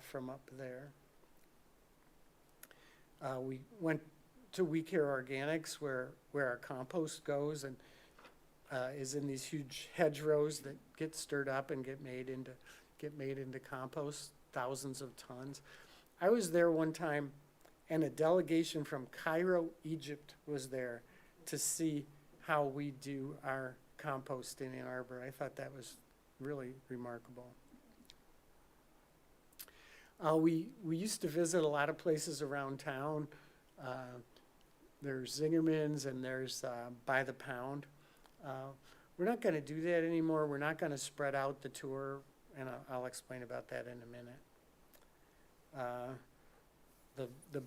from up there. We went to We Care Organics, where our compost goes, and is in these huge hedgerows that get stirred up and get made into compost, thousands of tons. I was there one time, and a delegation from Cairo, Egypt was there to see how we do our compost in Ann Arbor. I thought that was really remarkable. We used to visit a lot of places around town. There's Zingerman's and there's By the Pound. We're not going to do that anymore. We're not going to spread out the tour, and I'll explain about that in a minute. The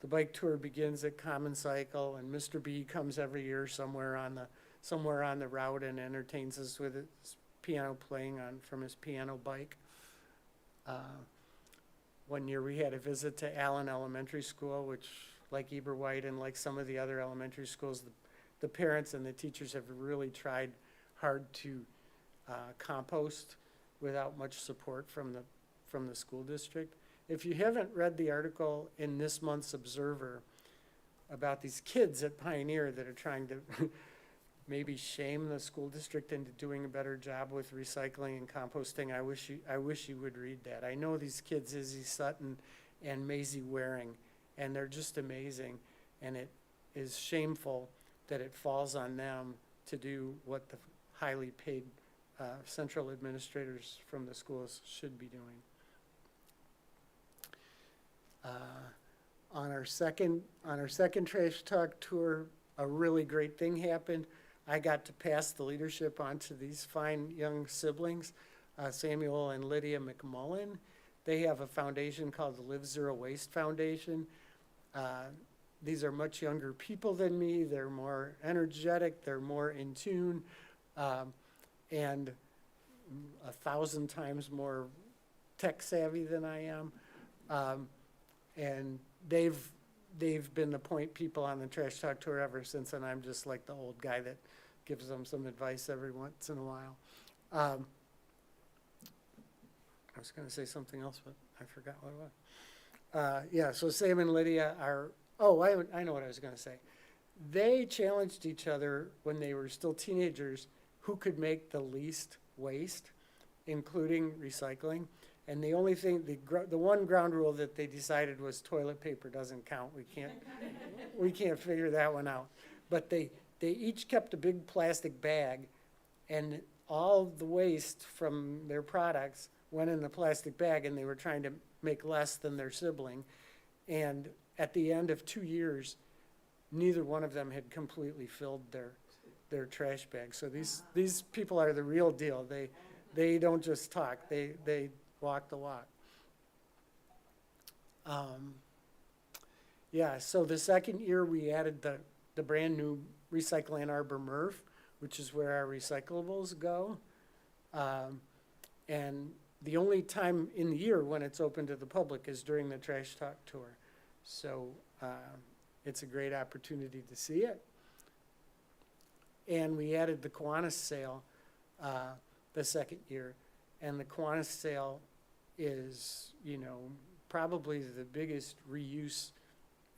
bike tour begins at Common Cycle, and Mr. B comes every year somewhere on the route and entertains us with his piano playing from his piano bike. One year we had a visit to Allen Elementary School, which, like Eberwhite and like some of the other elementary schools, the parents and the teachers have really tried hard to compost without much support from the school district. If you haven't read the article in this month's Observer about these kids at Pioneer that are trying to maybe shame the school district into doing a better job with recycling and composting, I wish you would read that. I know these kids, Izzy Sutton and Maisie Waring, and they're just amazing, and it is shameful that it falls on them to do what the highly paid central administrators from the schools should be doing. On our second Trash Talk tour, a really great thing happened. I got to pass the leadership on to these fine young siblings, Samuel and Lydia McMullen. They have a foundation called the Live Zero Waste Foundation. These are much younger people than me. They're more energetic, they're more in tune, and 1,000 times more tech savvy than I am. And they've been the point people on the Trash Talk tour ever since, and I'm just like the old guy that gives them some advice every once in a while. I was going to say something else, but I forgot what it was. Yeah, so Sam and Lydia are, I know what I was going to say. They challenged each other when they were still teenagers who could make the least waste, including recycling. And the only thing, the one ground rule that they decided was toilet paper doesn't count. We can't figure that one out. But they each kept a big plastic bag, and all the waste from their products went in the plastic bag, and they were trying to make less than their sibling. And at the end of 2 years, neither one of them had completely filled their trash bag. So these people are the real deal. They don't just talk. They walk the walk. Yeah, so the second year we added the brand new Recycle Ann Arbor MRF, which is where our recyclables go. And the only time in the year when it's open to the public is during the Trash Talk tour. So it's a great opportunity to see it. And we added the Kiwanis sale the second year. And the Kiwanis sale is, probably the biggest reuse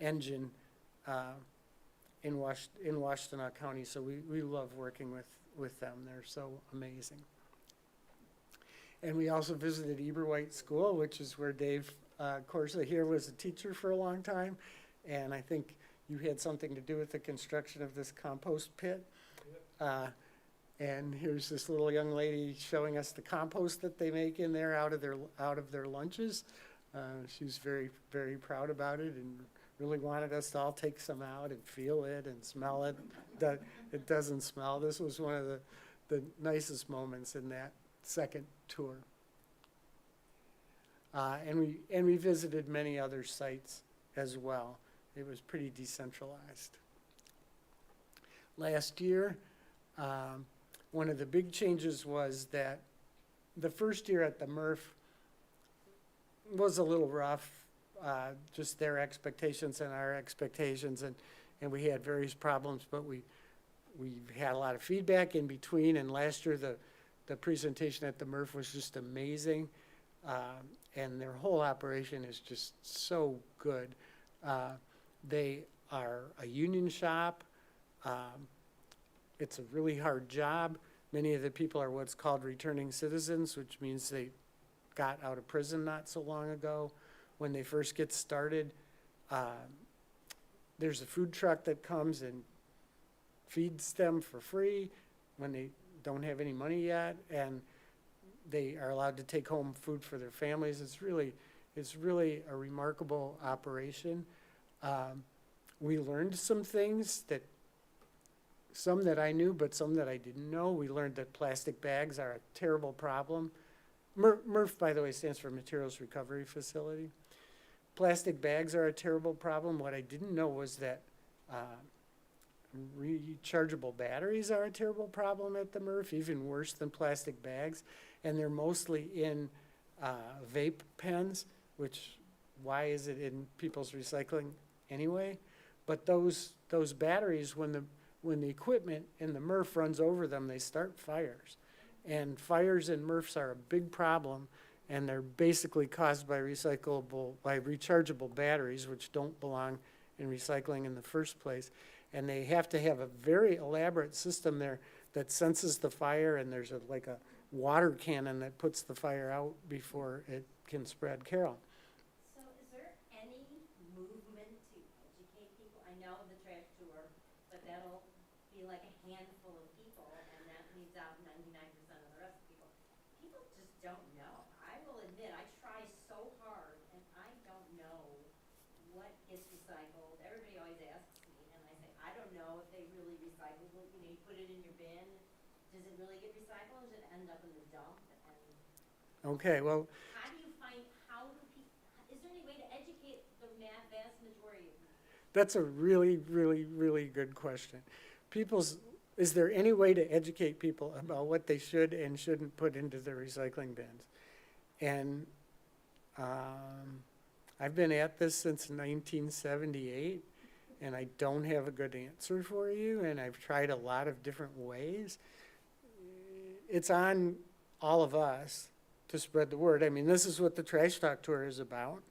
engine in Washtenaw County. So we love working with them. They're so amazing. And we also visited Eberwhite School, which is where Dave Corsa here was a teacher for a long time. And I think you had something to do with the construction of this compost pit. And here's this little young lady showing us the compost that they make in there out of their lunches. She's very, very proud about it and really wanted us to all take some out and feel it and smell it. It doesn't smell. This was one of the nicest moments in that second tour. And we visited many other sites as well. It was pretty decentralized. Last year, one of the big changes was that the first year at the MRF was a little rough, just their expectations and our expectations, and we had various problems, but we had a lot of feedback in between, and last year the presentation at the MRF was just amazing, and their whole operation is just so good. They are a union shop. It's a really hard job. Many of the people are what's called returning citizens, which means they got out of prison not so long ago. When they first get started, there's a food truck that comes and feeds them for free. When don't have any money yet, and they are allowed to take home food for their families. It's really a remarkable operation. We learned some things some that I knew, but some that I didn't know. We learned that plastic bags are a terrible problem. MRF, by the way, stands for Materials Recovery Facility. Plastic bags are a terrible problem. What I didn't know was that rechargeable batteries are a terrible problem at the MRF, even worse than plastic bags. And they're mostly in vape pens, which, why is it in people's recycling anyway? But those batteries, when the equipment in the MRF runs over them, they start fires. And fires in MRFs are a big problem, and they're basically caused by rechargeable batteries, which don't belong in recycling in the first place. And they have to have a very elaborate system there that senses the fire, and there's like a water cannon that puts the fire out before it can spread. Carol? So is there any movement to educate people? I know the trash tour, but that'll be like a handful of people, and that leaves out 99% of the rest of the people. People just don't know. I will admit, I try so hard, and I don't know what gets recycled. Everybody always asks me, and I say, I don't know if they really recycle. You know, you put it in your bin. Does it really get recycled, or does it end up in the dump? And Okay, well, how do you find, how do people, is there any way to educate the vast majority of people? that's a really, really, really good question. Is there any way to educate people about what they should and shouldn't put into their recycling bins? And I've been at this since 1978, and I don't have a good answer for you, and I've tried a lot of different ways. It's on all of us to spread the word. I mean, this is what the Trash Talk Tour is about,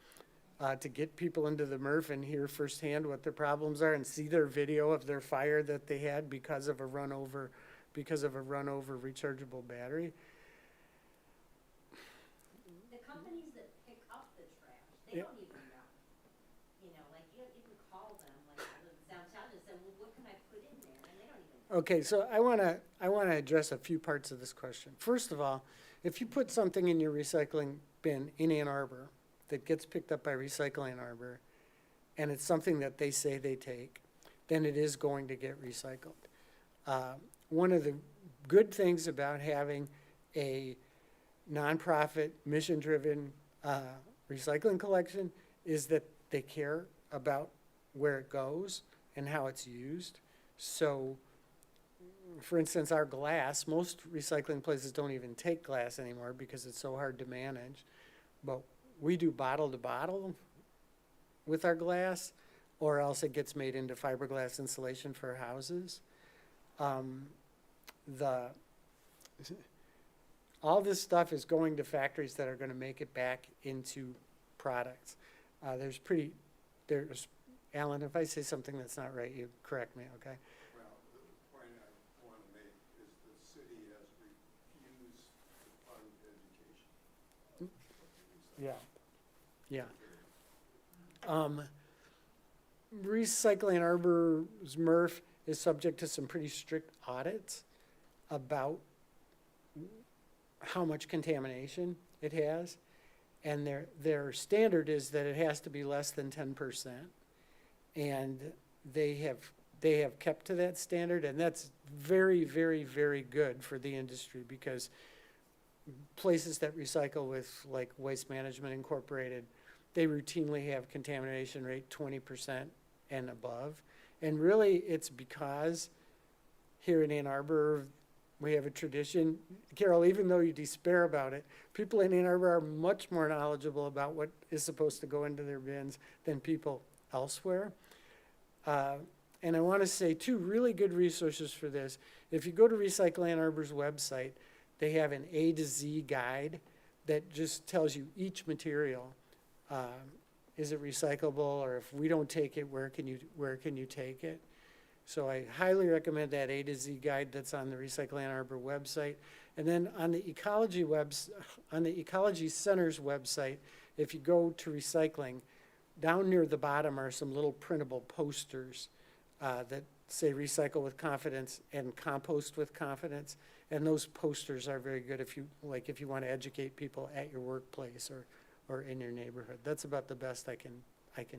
to get people into the MRF and hear firsthand what their problems are and see their video of their fire that they had because of a run over rechargeable battery. The companies that pick up the trash, they Yeah. don't even know. You know, like you can call them, like the downtown, and say, well, what can I put in there? And they don't even know. Okay, so I wanna address a few parts of this question. First of all, if you put something in your recycling bin in Ann Arbor that gets picked up by Recycle Ann Arbor, and it's something that they say they take, then it is going to get recycled. One of the good things about having a nonprofit, mission-driven recycling collection is that they care about where it goes and how it's used. So, for instance, our glass, most recycling places don't even take glass anymore because it's so hard to manage. But we do bottle to bottle with our glass, or else it gets made into fiberglass insulation for houses. All this stuff is going to factories that are going to make it back into products. Alan, if I say something that's not right, you correct me, okay? Well, the point I want to make is the city has refused to fund education. Yeah. Recycle Ann Arbor's MRF is subject to some pretty strict audits about how much contamination it has. And their standard is that it has to be less than 10%. And they have kept to that standard, and that's very, very, very good for the industry, because places that recycle with, like Waste Management Incorporated, they routinely have contamination rate 20% and above. And really, it's because here in Ann Arbor, we have a tradition. Carol, even though you despair about it, people in Ann Arbor are much more knowledgeable about what is supposed to go into their bins than people elsewhere. And I want to say two really good resources for this. If you go to Recycle Ann Arbor's website, they have an A to Z guide that just tells you each material. Is it recyclable, or if we don't take it, where can you take it? So I highly recommend that A to Z guide that's on the Recycle Ann Arbor website. And then on the Ecology Center's website, if you go to recycling, down near the bottom are some little printable posters that say recycle with confidence and compost with confidence. And those posters are very good if you want to educate people at your workplace or in your neighborhood. That's about the best I can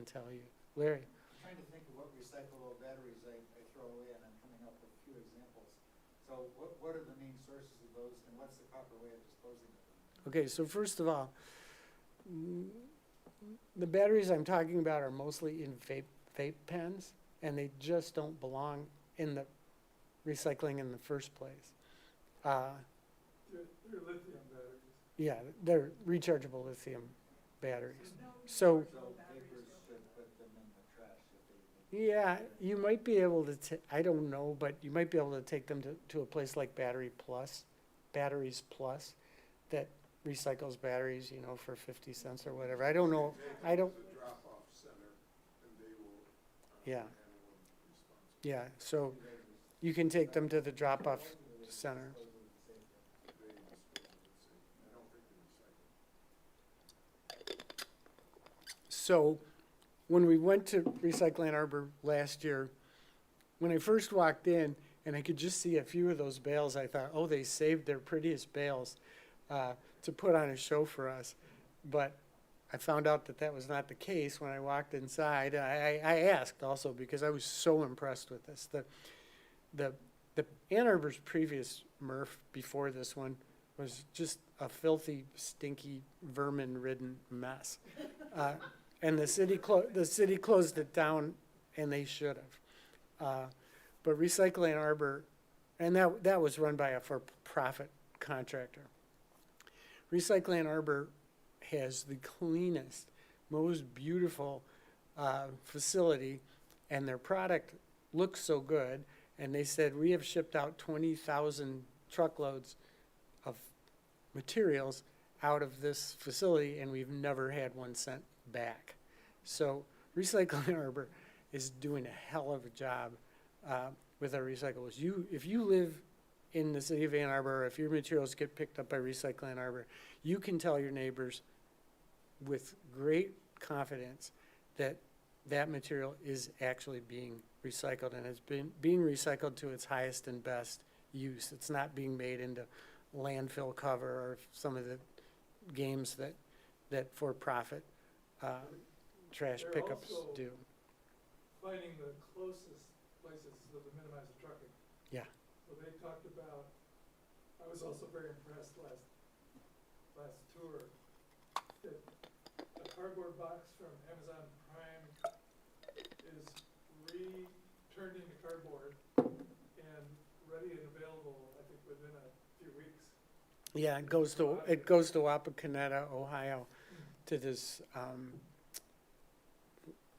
tell you. Larry? I'm trying to think of what recyclable batteries I throw away, and I'm coming up with a few examples. So what are the main sources of those, and what's the proper way of disposing of them? Okay, so first of all, the batteries I'm talking about are mostly in vape pens, and they just don't belong in the recycling in the first place. They're lithium batteries. Yeah, they're rechargeable lithium batteries. So, So papers should put them in the trash if they. yeah, you might be able to, I don't know, but you might be able to take them to a place like Batteries Plus, that recycles batteries, for 50 cents or whatever. I don't know. I don't, The drop-off center, and they will, Yeah. handle them responsibly. yeah, so you can take them to the drop-off center. They dispose of it safe. I don't think they recycle. So when we went to Recycle Ann Arbor last year, when I first walked in and I could just see a few of those bales, I thought, oh, they saved their prettiest bales to put on a show for us. But I found out that was not the case when I walked inside. I asked also because I was so impressed with this. The Ann Arbor's previous MRF before this one was just a filthy, stinky, vermin-ridden mess. And the city closed it down, and they should have. But Recycle Ann Arbor, and that was run by a for-profit contractor. Recycle Ann Arbor has the cleanest, most beautiful facility, and their product looks so good. And they said, we have shipped out 20,000 truckloads of materials out of this facility, and we've never had one sent back. So Recycle Ann Arbor is doing a hell of a job with our recyclables. If you live in the city of Ann Arbor, or if your materials get picked up by Recycle Ann Arbor, you can tell your neighbors with great confidence that that material is actually being recycled, and it's being recycled to its highest and best use. It's not being made into landfill cover or some of the games that for-profit trash They're pickups also do. Finding the closest places so to minimize the trucking. Yeah. So they talked about, I was also very impressed last tour, that a cardboard box from Amazon Prime is turned into cardboard and ready and available, I think, within a few weeks. Yeah, it goes to Wapakoneta, Ohio, to this,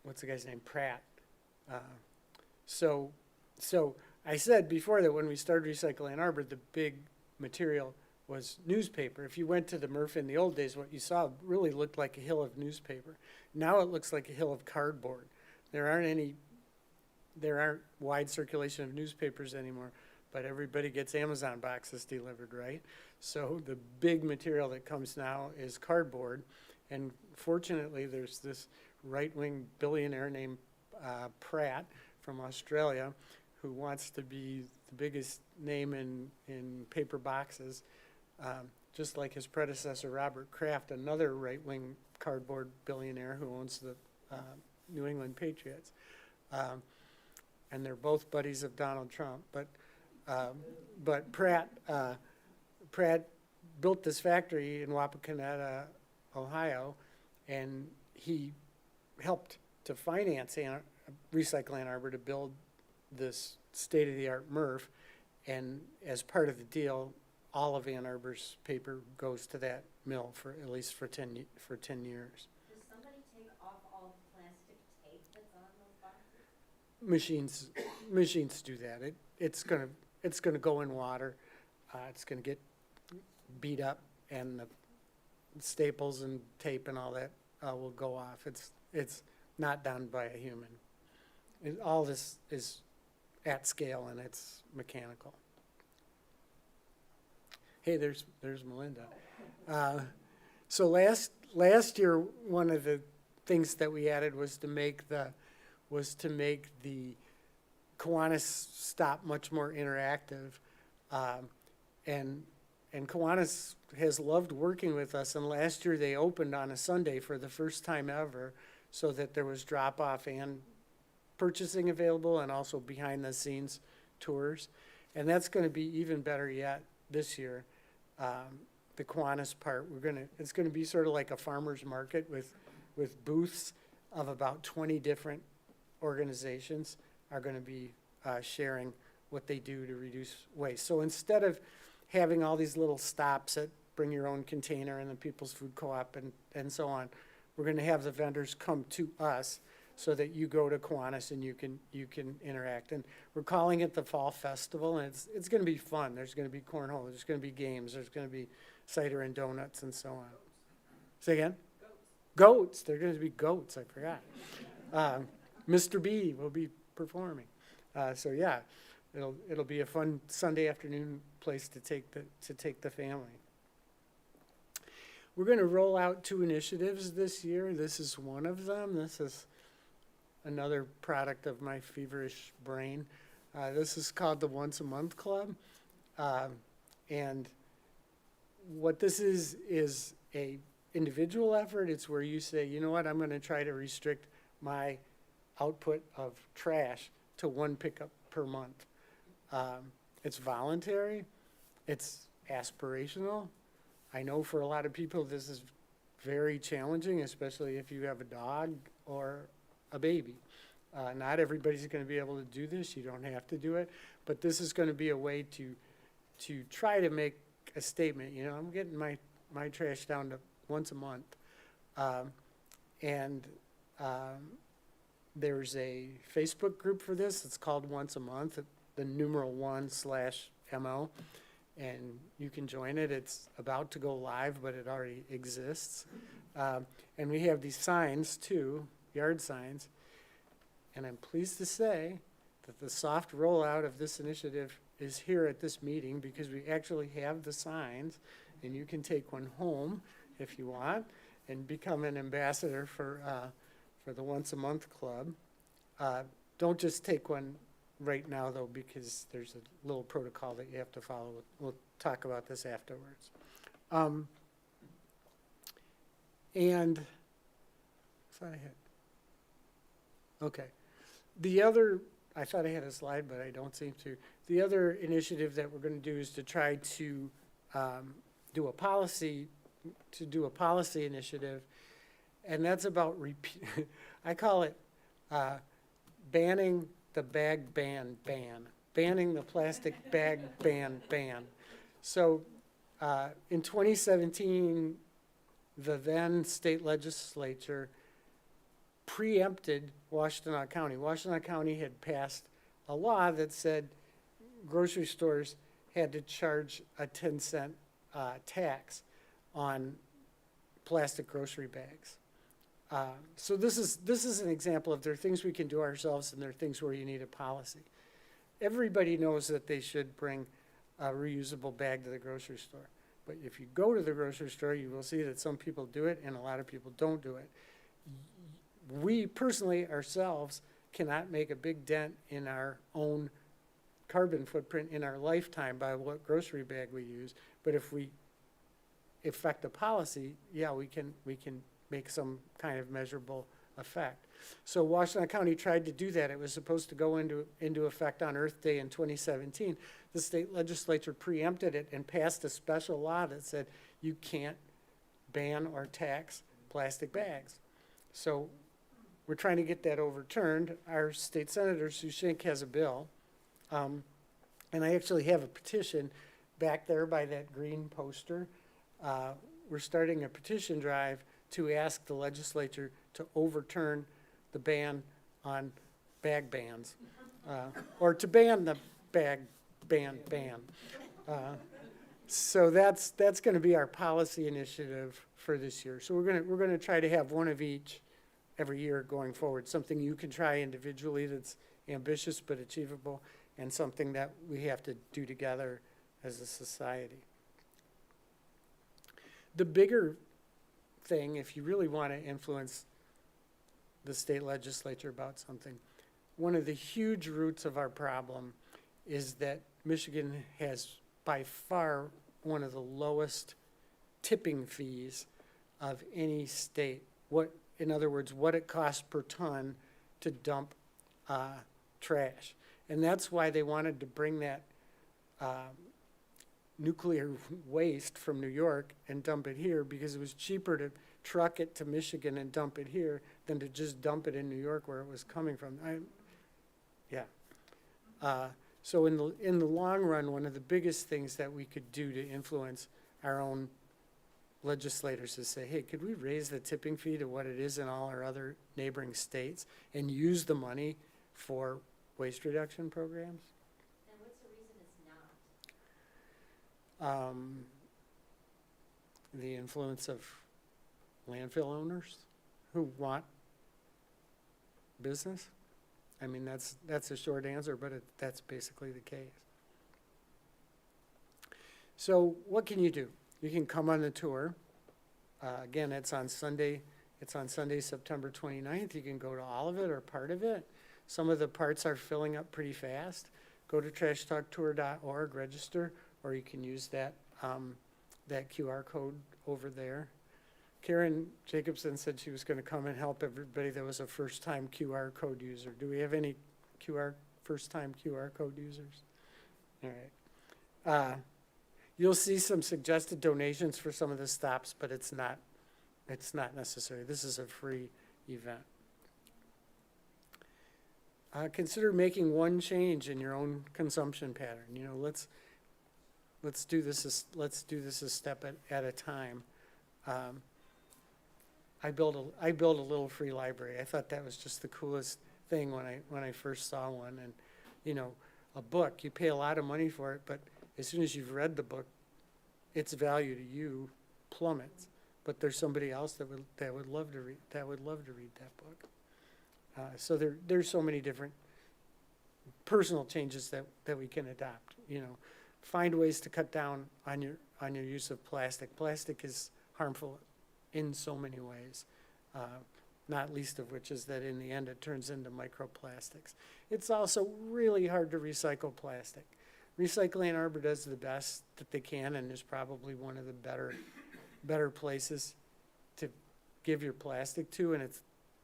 what's the guy's name, Pratt. So I said before that when we started Recycle Ann Arbor, the big material was newspaper. If you went to the MRF in the old days, what you saw really looked like a hill of newspaper. Now it looks like a hill of cardboard. There aren't wide circulation of newspapers anymore, but everybody gets Amazon boxes delivered, right? So the big material that comes now is cardboard, and fortunately there's this right-wing billionaire named Pratt from Australia who wants to be the biggest name in paper boxes, just like his predecessor Robert Kraft, another right-wing cardboard billionaire who owns the New England Patriots. And they're both buddies of Donald Trump. But Pratt built this factory in Wapakoneta, Ohio, and he helped to finance Recycle Ann Arbor to build this state-of-the-art MRF. And as part of the deal, all of Ann Arbor's paper goes to that mill for at least for 10 years. Does somebody take off all the plastic tape that's on those boxes? Machines do that. It's gonna go in water. It's gonna get beat up, and the staples and tape and all that will go off. It's not done by a human. All this is at scale, and it's mechanical. Hey, there's Melinda. So last year, one of the things that we added was to make the Kiwanis stop much more interactive. and Kiwanis has loved working with us, and last year they opened on a Sunday for the first time ever, so that there was drop-off and purchasing available, and also behind-the-scenes tours. And that's gonna be even better yet this year. The Kiwanis part, it's gonna be sort of like a farmer's market with booths of about 20 different organizations are gonna be sharing what they do to reduce waste. So instead of having all these little stops at bring your own container and the People's Food Co-op and so on, we're gonna have the vendors come to us so that you go to Kiwanis and you can interact. And we're calling it the Fall Festival, and it's gonna be fun. There's gonna be cornhole, there's gonna be games, there's gonna be cider and donuts and so on. Say again? Goats. There are gonna be goats, I forgot. Mr. B will be performing. So yeah, it'll be a fun Sunday afternoon place to take the family. We're gonna roll out 2 initiatives this year. This is one of them. This is another product of my feverish brain. This is called the Once a Month Club. And what this is a individual effort. It's where you say, you know what, I'm gonna try to restrict my output of trash to 1 pickup per month. It's voluntary, it's aspirational. I know for a lot of people this is very challenging, especially if you have a dog or a baby. Not everybody's gonna be able to do this, you don't have to do it, but this is gonna be a way to try to make a statement, you know, I'm getting my trash down to once a month. There's a Facebook group for this. It's called Once a Month, the numeral 1/MO, and you can join it. It's about to go live, but it already exists. And we have these signs too, yard signs. And I'm pleased to say that the soft rollout of this initiative is here at this meeting, because we actually have the signs, and you can take one home if you want and become an ambassador for the Once a Month Club. Don't just take one right now though, because there's a little protocol that you have to follow. We'll talk about this afterwards. And I thought I had, okay. The other, I thought I had a slide, but I don't seem to. The other initiative that we're going to do is to try to do a policy initiative, and that's about I call it banning the bag ban, banning the plastic bag ban. So in 2017, the then state legislature preempted Washtenaw County. Washtenaw County had passed a law that said grocery stores had to charge a 10-cent tax on plastic grocery bags. So this is an example of there are things we can do ourselves, and there are things where you need a policy. Everybody knows that they should bring a reusable bag to the grocery store. But if you go to the grocery store, you will see that some people do it and a lot of people don't do it. We personally ourselves cannot make a big dent in our own carbon footprint in our lifetime by what grocery bag we use. But if we effect a policy, yeah, we can make some kind of measurable effect. So Washtenaw County tried to do that. It was supposed to go into effect on Earth Day in 2017. The state legislature preempted it and passed a special law that said you can't ban or tax plastic bags. So we're trying to get that overturned. Our state senator, Sue Shink, has a bill. And I actually have a petition back there by that green poster. We're starting a petition drive to ask the legislature to overturn the ban on bag bans, or to ban the bag ban. So that's going to be our policy initiative for this year. So we're going to try to have one of each every year going forward. Something you can try individually that's ambitious but achievable, and something that we have to do together as a society. The bigger thing, if you really want to influence the state legislature about something, one of the huge roots of our problem is that Michigan has by far one of the lowest tipping fees of any state. In other words, what it costs per ton to dump trash. And that's why they wanted to bring that nuclear waste from New York and dump it here, because it was cheaper to truck it to Michigan and dump it here than to just dump it in New York where it was coming from. So in the long run, one of the biggest things that we could do to influence our own legislators is say, hey, could we raise the tipping fee to what it is in all our other neighboring states and use the money for waste reduction programs? And what's the reason it's not? The influence of landfill owners who want business. I mean, that's a short answer, but that's basically the case. So what can you do? You can come on the tour. Again, it's on Sunday. It's on Sunday, September 29th. You can go to all of it or part of it. Some of the parts are filling up pretty fast. Go to trashtalktour.org, register, or you can use that QR code over there. Karen Jacobson said she was going to come and help everybody that was a first-time QR code user. Do we have any first-time QR code users? All right. You'll see some suggested donations for some of the stops, but it's not necessary. This is a free event. Consider making one change in your own consumption pattern. You know, let's do this a step at a time. I built a little free library. I thought that was just the coolest thing when I first saw one. And you know, a book, you pay a lot of money for it, but as soon as you've read the book, its value to you plummets. But there's somebody else that would love to read that book. So there's so many different personal changes that we can adopt. You know, find ways to cut down on your use of plastic. Plastic is harmful in so many ways, not least of which is that in the end it turns into microplastics. It's also really hard to recycle plastic. Recycle Ann Arbor does the best that they can, and is probably one of the better places to give your plastic to, and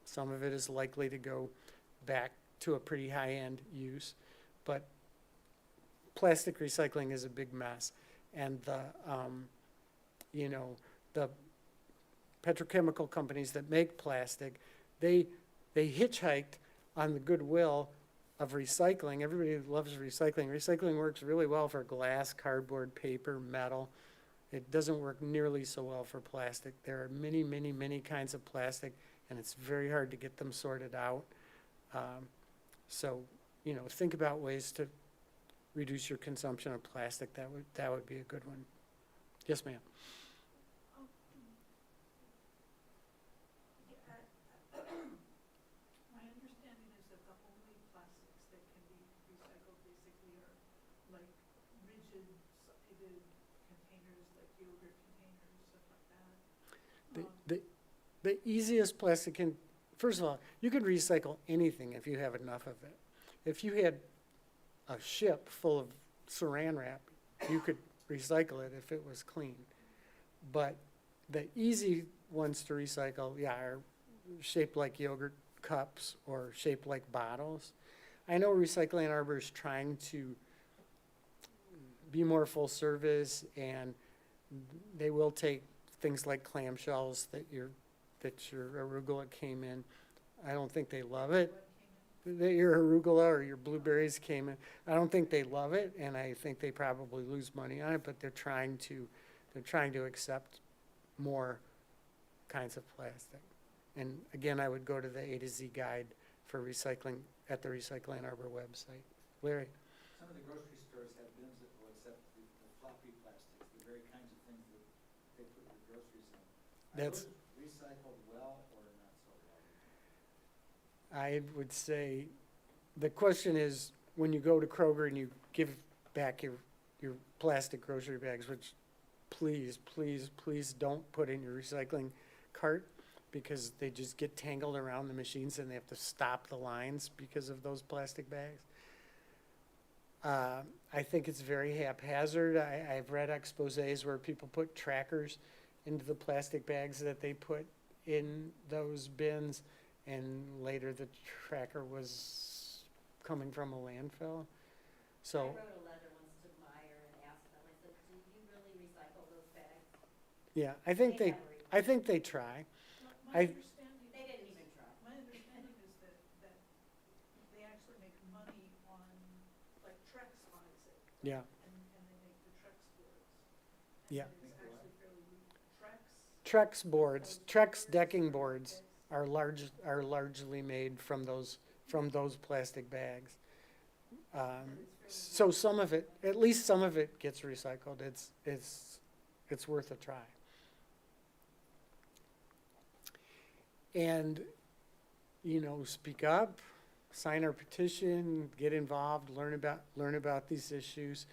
some of it is likely to go back to a pretty high-end use, but plastic recycling is a big mess, and the petrochemical companies that make plastic, they hitchhiked on the goodwill of recycling. Everybody loves recycling. Recycling works really well for glass, cardboard, paper, metal. It doesn't work nearly so well for plastic. There are many, many, many kinds of plastic, and it's very hard to get them sorted out. So, you know, think about ways to reduce your consumption of plastic. That would be a good one. Yes, ma'am. My understanding is that the only plastics that can be recycled basically are like rigid, succeeded containers, like yogurt containers, stuff like that. The easiest plastic first of all, you can recycle anything if you have enough of it. If you had a ship full of saran wrap, you could recycle it if it was clean. But the easy ones to recycle, are shaped like yogurt cups or shaped like bottles. I know Recycle Ann Arbor is trying to be more full service, and they will take things like clamshells that your arugula came in. I don't think they love it. That your arugula or your blueberries came in. I don't think they love it, and I think they probably lose money on it. But they're trying to accept more kinds of plastic. And again, I would go to the A to Z guide for recycling at the Recycle Ann Arbor website. Larry. Some of the grocery stores have bins that will accept the floppy plastics, the very kinds of things that they put your groceries in. Are That's. those recycled well or not so well? I would say the question is, when you go to Kroger and you give back your plastic grocery bags, which please, please, please don't put in your recycling cart, because they just get tangled around the machines and they have to stop the lines because of those plastic bags. I think it's very haphazard. I've read exposés where people put trackers into the plastic bags that they put in those bins, and later the tracker was coming from a landfill. I So, wrote a letter once to Meyer and asked them, I said, do you really recycle those bags? yeah, I think they try. My I- understanding They didn't is- even try. My understanding is that they actually make money on, like Trex buys it, Yeah, and they make the Trex boards. yeah. And it's actually fairly, Trex. Trex boards, Trex decking boards are largely made from those plastic bags. So some of it, at least some of it gets recycled. It's worth a try. And, speak up, sign our petition, get involved, learn about these issues.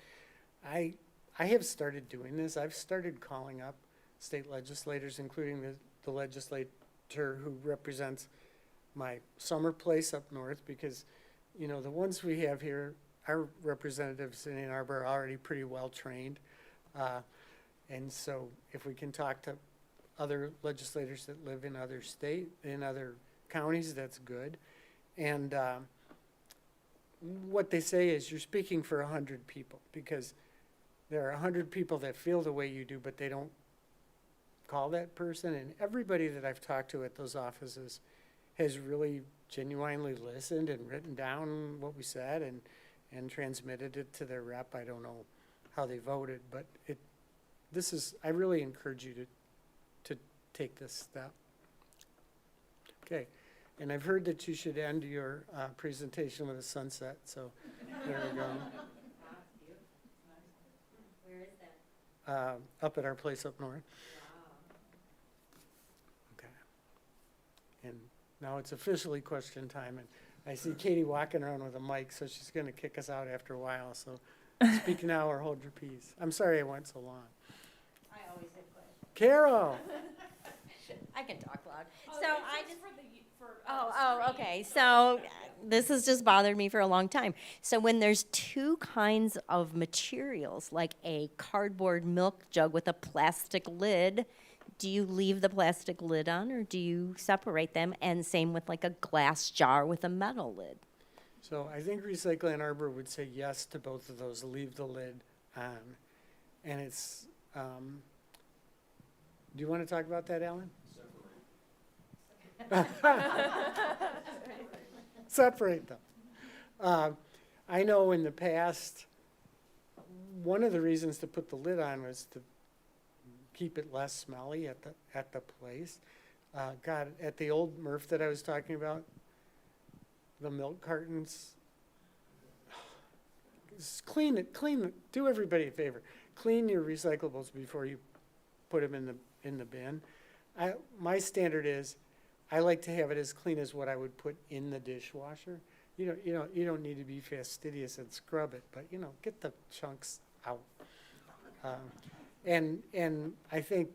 I have started doing this. I've started calling up state legislators, including the legislator who represents my summer place up north, because, the ones we have here, our representatives in Ann Arbor are already pretty well trained. And so if we can talk to other legislators that live in other counties, that's good. And what they say is you're speaking for 100 people, because there are 100 people that feel the way you do, but they don't call that person. And everybody that I've talked to at those offices has really genuinely listened and written down what we said and transmitted it to their rep. I don't know how they voted, but I really encourage you to take this step. Okay, and I've heard that you should end your presentation with a sunset, so there we go. Wow, it's beautiful. Where is that? Up at our place up north. Wow. Okay. And now it's officially question time, and I see Katie walking around with a mic, so she's going to kick us out after a while, so speak now or hold your peace. I'm sorry I went so long. I always have questions. Carol! I can talk loud. So I just. Okay. So this has just bothered me for a long time. So when there's two kinds of materials, like a cardboard milk jug with a plastic lid, do you leave the plastic lid on, or do you separate them? And same with like a glass jar with a metal lid. So I think Recycle Ann Arbor would say yes to both of those, leave the lid on. And it's, do you want to talk about that, Alan? Separate them. I know in the past, one of the reasons to put the lid on was to keep it less smelly at the place. God, at the old MRF that I was talking about, the milk cartons, just clean it, do everybody a favor. Clean your recyclables before you put them in the bin. My standard is, I like to have it as clean as what I would put in the dishwasher. You don't need to be fastidious and scrub it, but get the chunks out. And I think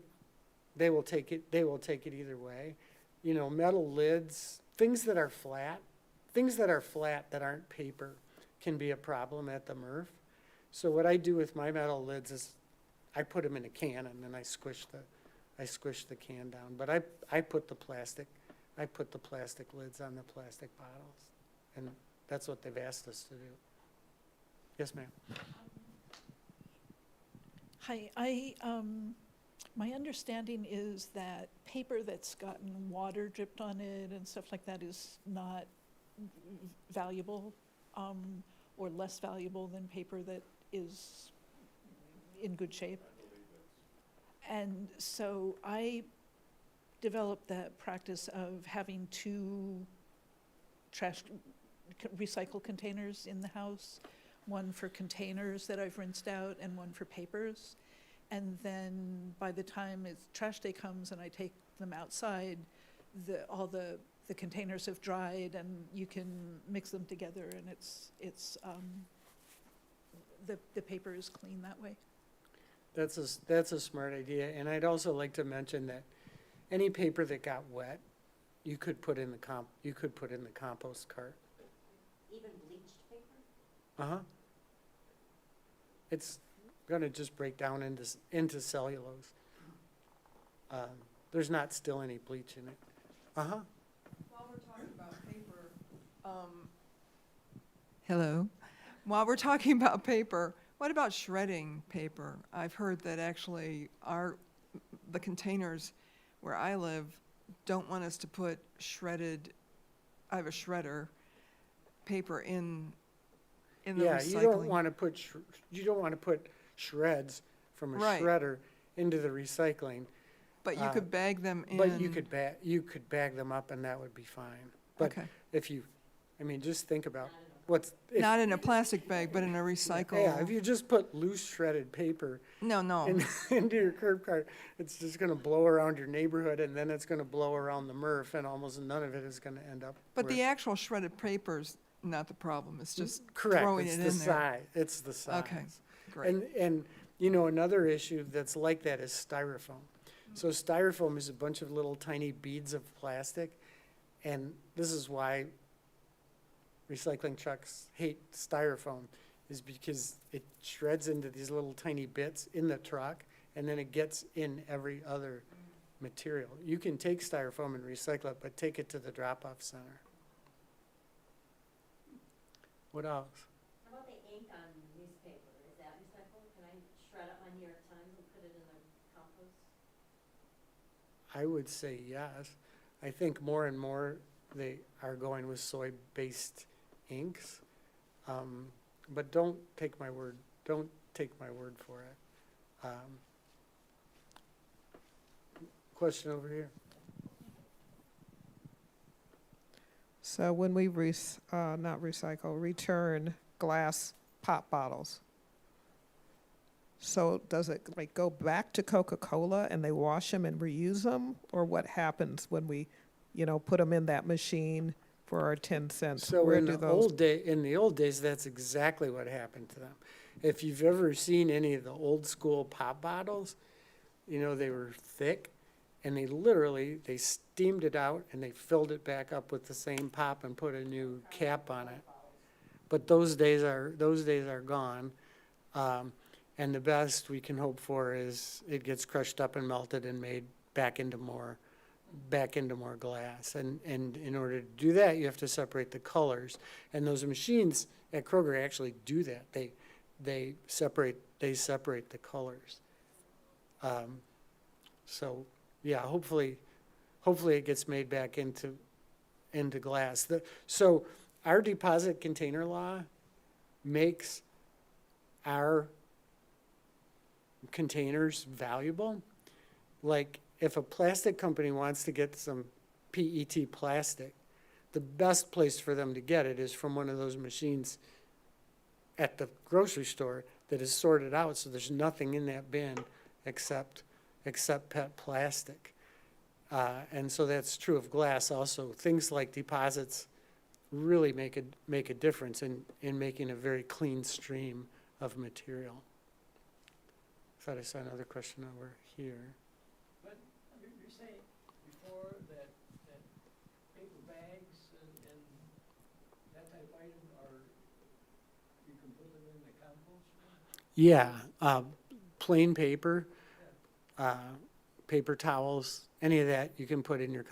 they will take it either way. Metal lids, things that are flat that aren't paper can be a problem at the MRF. So what I do with my metal lids is I put them in a can and then I squish the can down. But I put the plastic lids on the plastic bottles, and that's what they've asked us to do. Yes, ma'am. Hi, my understanding is that paper that's gotten water dripped on it and stuff like that is not valuable, or less valuable than paper that is in good shape. And so I developed that practice of having two recycle containers in the house, one for containers that I've rinsed out and one for papers. And then by the time trash day comes and I take them outside, all the containers have dried and you can mix them together, and the paper is clean that way. That's a smart idea, and I'd also like to mention that any paper that got wet, you could put in the compost cart. Even bleached paper? Uh-huh. it's gonna just break down into cellulose. There's not still any bleach in it. Uh-huh. While we're talking about paper, hello. While we're talking about paper, what about shredding paper? I've heard that actually the containers where I live don't want us to put I have a shredder, paper in the Yeah, recycling. you don't wanna put shreds from a Right. shredder into the recycling. But you could bag them in. But you could bag them up and that would be fine. But Okay. just think about if Not in a plastic bag, but in a recycle. Yeah, if you just put loose shredded paper No. into your curb cart, it's just gonna blow around your neighborhood and then it's gonna blow around the MRF and almost none of it is gonna end up. But where- the actual shredded paper's not the problem. It's just Correct, throwing it's it the in there. size, it's the size. Okay, great. And, another issue that's like that is styrofoam. So styrofoam is a bunch of little tiny beads of plastic, and this is why recycling trucks hate styrofoam, is because it shreds into these little tiny bits in the truck, and then it gets in every other material. You can take styrofoam and recycle it, but take it to the drop-off center. What else? How about the ink on newspaper? Is that recyclable? Can I shred up my New York Times and put it in the compost? I would say yes. I think more and more they are going with soy-based inks. But don't take my word for it. Question over here. So when we return glass pop bottles, so does it like go back to Coca-Cola and they wash them and reuse them? Or what happens when we, put them in that machine for our 10 cents? So Where in do the those? in the old days, that's exactly what happened to them. If you've ever seen any of the old school pop bottles, they were thick, and they steamed it out and they filled it back up with the same pop and put a new cap on it. But those days are gone. And the best we can hope for is it gets crushed up and melted and made back into more glass. And in order to do that, you have to separate the colors. And those machines at Kroger actually do that. They separate the colors. So yeah, hopefully it gets made back into glass. So our deposit container law makes our containers valuable. Like if a plastic company wants to get some PET plastic, the best place for them to get it is from one of those machines at the grocery store that is sorted out, so there's nothing in that bin except PET plastic. And so that's true of glass also. Things like deposits really make a difference in making a very clean stream of material. Thought I saw another question over here. But you're saying before that paper bags and that type of item you can put them in the compost? Yeah, plain paper, paper towels, any of that you can put in your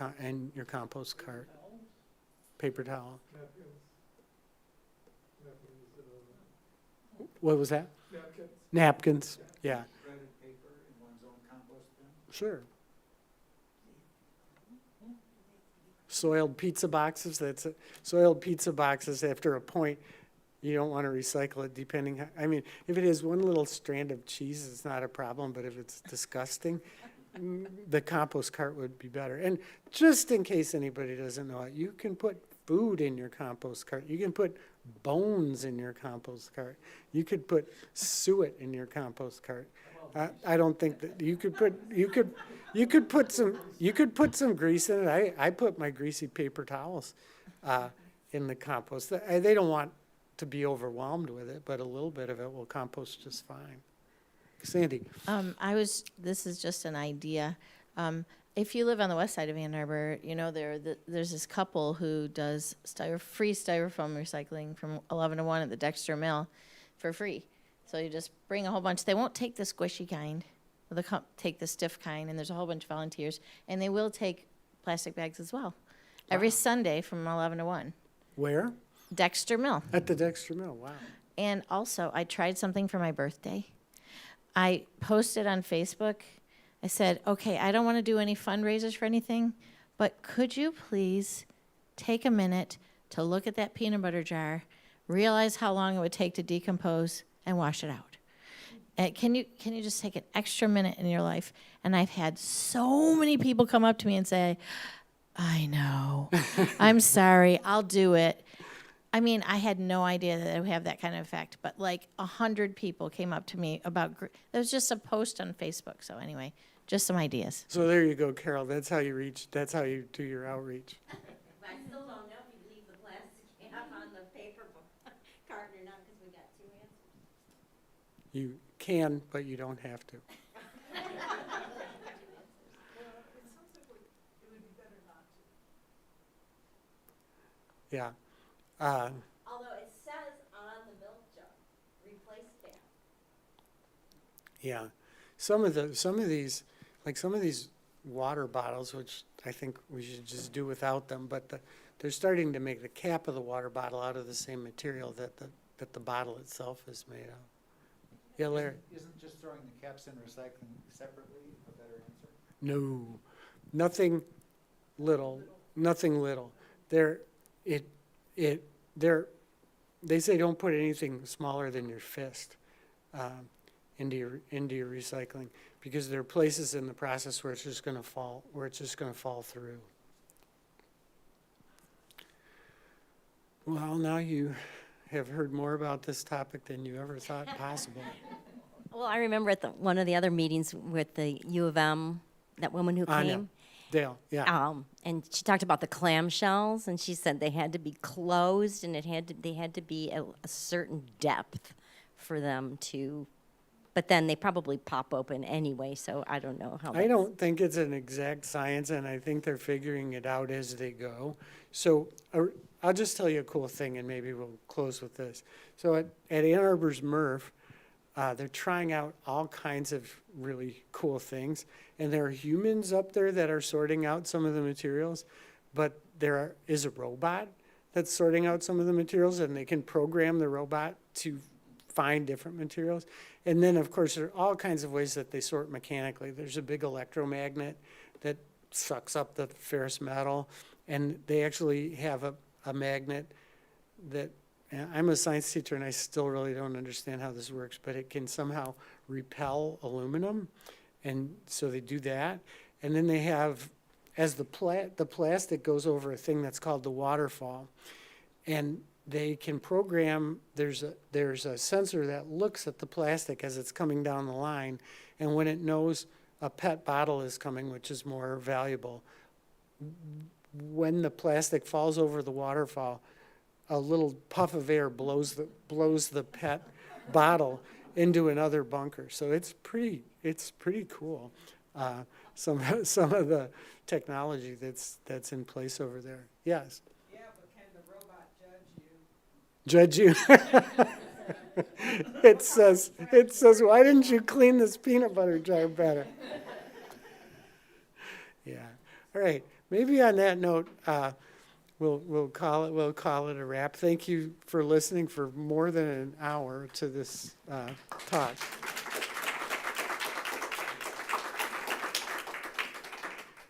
compost cart. Towels? Paper towel. Napkins, What was that? napkins. Napkins. Yeah, Shredded paper in one's own compost bin? sure. Soiled pizza boxes. Soiled pizza boxes. After a point, you don't want to recycle it. If it is one little strand of cheese, it's not a problem. But if it's disgusting, the compost cart would be better. And just in case anybody doesn't know it, you can put food in your compost cart. You can put bones in your compost cart. You could put suet in your compost cart. I don't think that you could put some grease in it. I put my greasy paper towels in the compost. They don't want to be overwhelmed with it, but a little bit of it will compost just fine. Sandy. This is just an idea. If you live on the west side of Ann Arbor, there's this couple who does free styrofoam recycling from 11 to 1 at the Dexter Mill for free. So you just bring a whole bunch. They won't take the squishy kind. They'll take the stiff kind, and there's a whole bunch of volunteers. And they will take plastic bags as well. Every Sunday from 11 to 1. Where? Dexter Mill. At the Dexter Mill, wow. And also, I tried something for my birthday. I posted on Facebook. I said, okay, I don't want to do any fundraisers for anything, but could you please take a minute to look at that peanut butter jar, realize how long it would take to decompose, and wash it out? Can you just take an extra minute in your life? And I've had so many people come up to me and say, I know, I'm sorry, I'll do it. I mean, I had no idea that it would have that kind of effect, but like 100 people came up to me about, it was just a post on Facebook. So anyway, just some ideas. So there you go, Carol. That's how you do your outreach. But I still don't know if you leave the plastic cap on the paper carton or not, because we got 2 answers. You can, but you don't have to. Well, it sounds like it would be better not to. Yeah. Although it says on the milk jug, replace cap. Yeah. Some of these water bottles, which I think we should just do without them, but they're starting to make the cap of the water bottle out of the same material that the bottle itself is made of. Yeah, Larry? Isn't just throwing the caps in recycling separately a better answer? No, nothing little. They say don't put anything smaller than your fist into your recycling, because there are places in the process where it's just going to fall through. Well, now you have heard more about this topic than you ever thought possible. Well, I remember at one of the other meetings with the U of M, that woman who Anya. came. Dale, yeah. And she talked about the clamshells, and she said they had to be closed, and they had to be a certain depth for them to. But then they probably pop open anyway, so I don't know how. I don't think it's an exact science, and I think they're figuring it out as they go. So I'll just tell you a cool thing, and maybe we'll close with this. So at Ann Arbor's MRF, they're trying out all kinds of really cool things. And there are humans up there that are sorting out some of the materials, but there is a robot that's sorting out some of the materials, and they can program the robot to find different materials. And then, of course, there are all kinds of ways that they sort mechanically. There's a big electromagnet that sucks up the ferrous metal, and they actually have a magnet that, I'm a science teacher and I still really don't understand how this works, but it can somehow repel aluminum, and so they do that. And then they have, as the plastic goes over a thing that's called the waterfall, and they can program, there's a sensor that looks at the plastic as it's coming down the line, and when it knows a PET bottle is coming, which is more valuable, when the plastic falls over the waterfall, a little puff of air blows the PET bottle into another bunker. So it's pretty cool. Some of the technology that's in place over there. Yes. Yeah, but can the robot judge you? Judge you. It says, why didn't you clean this peanut butter jar better? Yeah. All right. Maybe on that note, we'll call it a wrap. Thank you for listening for more than an hour to this talk.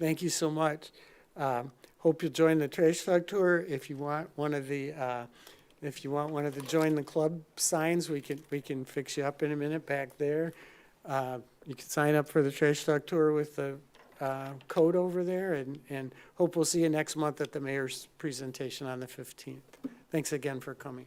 Thank you so much. Hope you'll join the trash truck tour. If you want one of the join the club signs, we can fix you up in a minute back there. You can sign up for the trash truck tour with the code over there, and hope we'll see you next month at the mayor's presentation on the 15th. Thanks again for coming.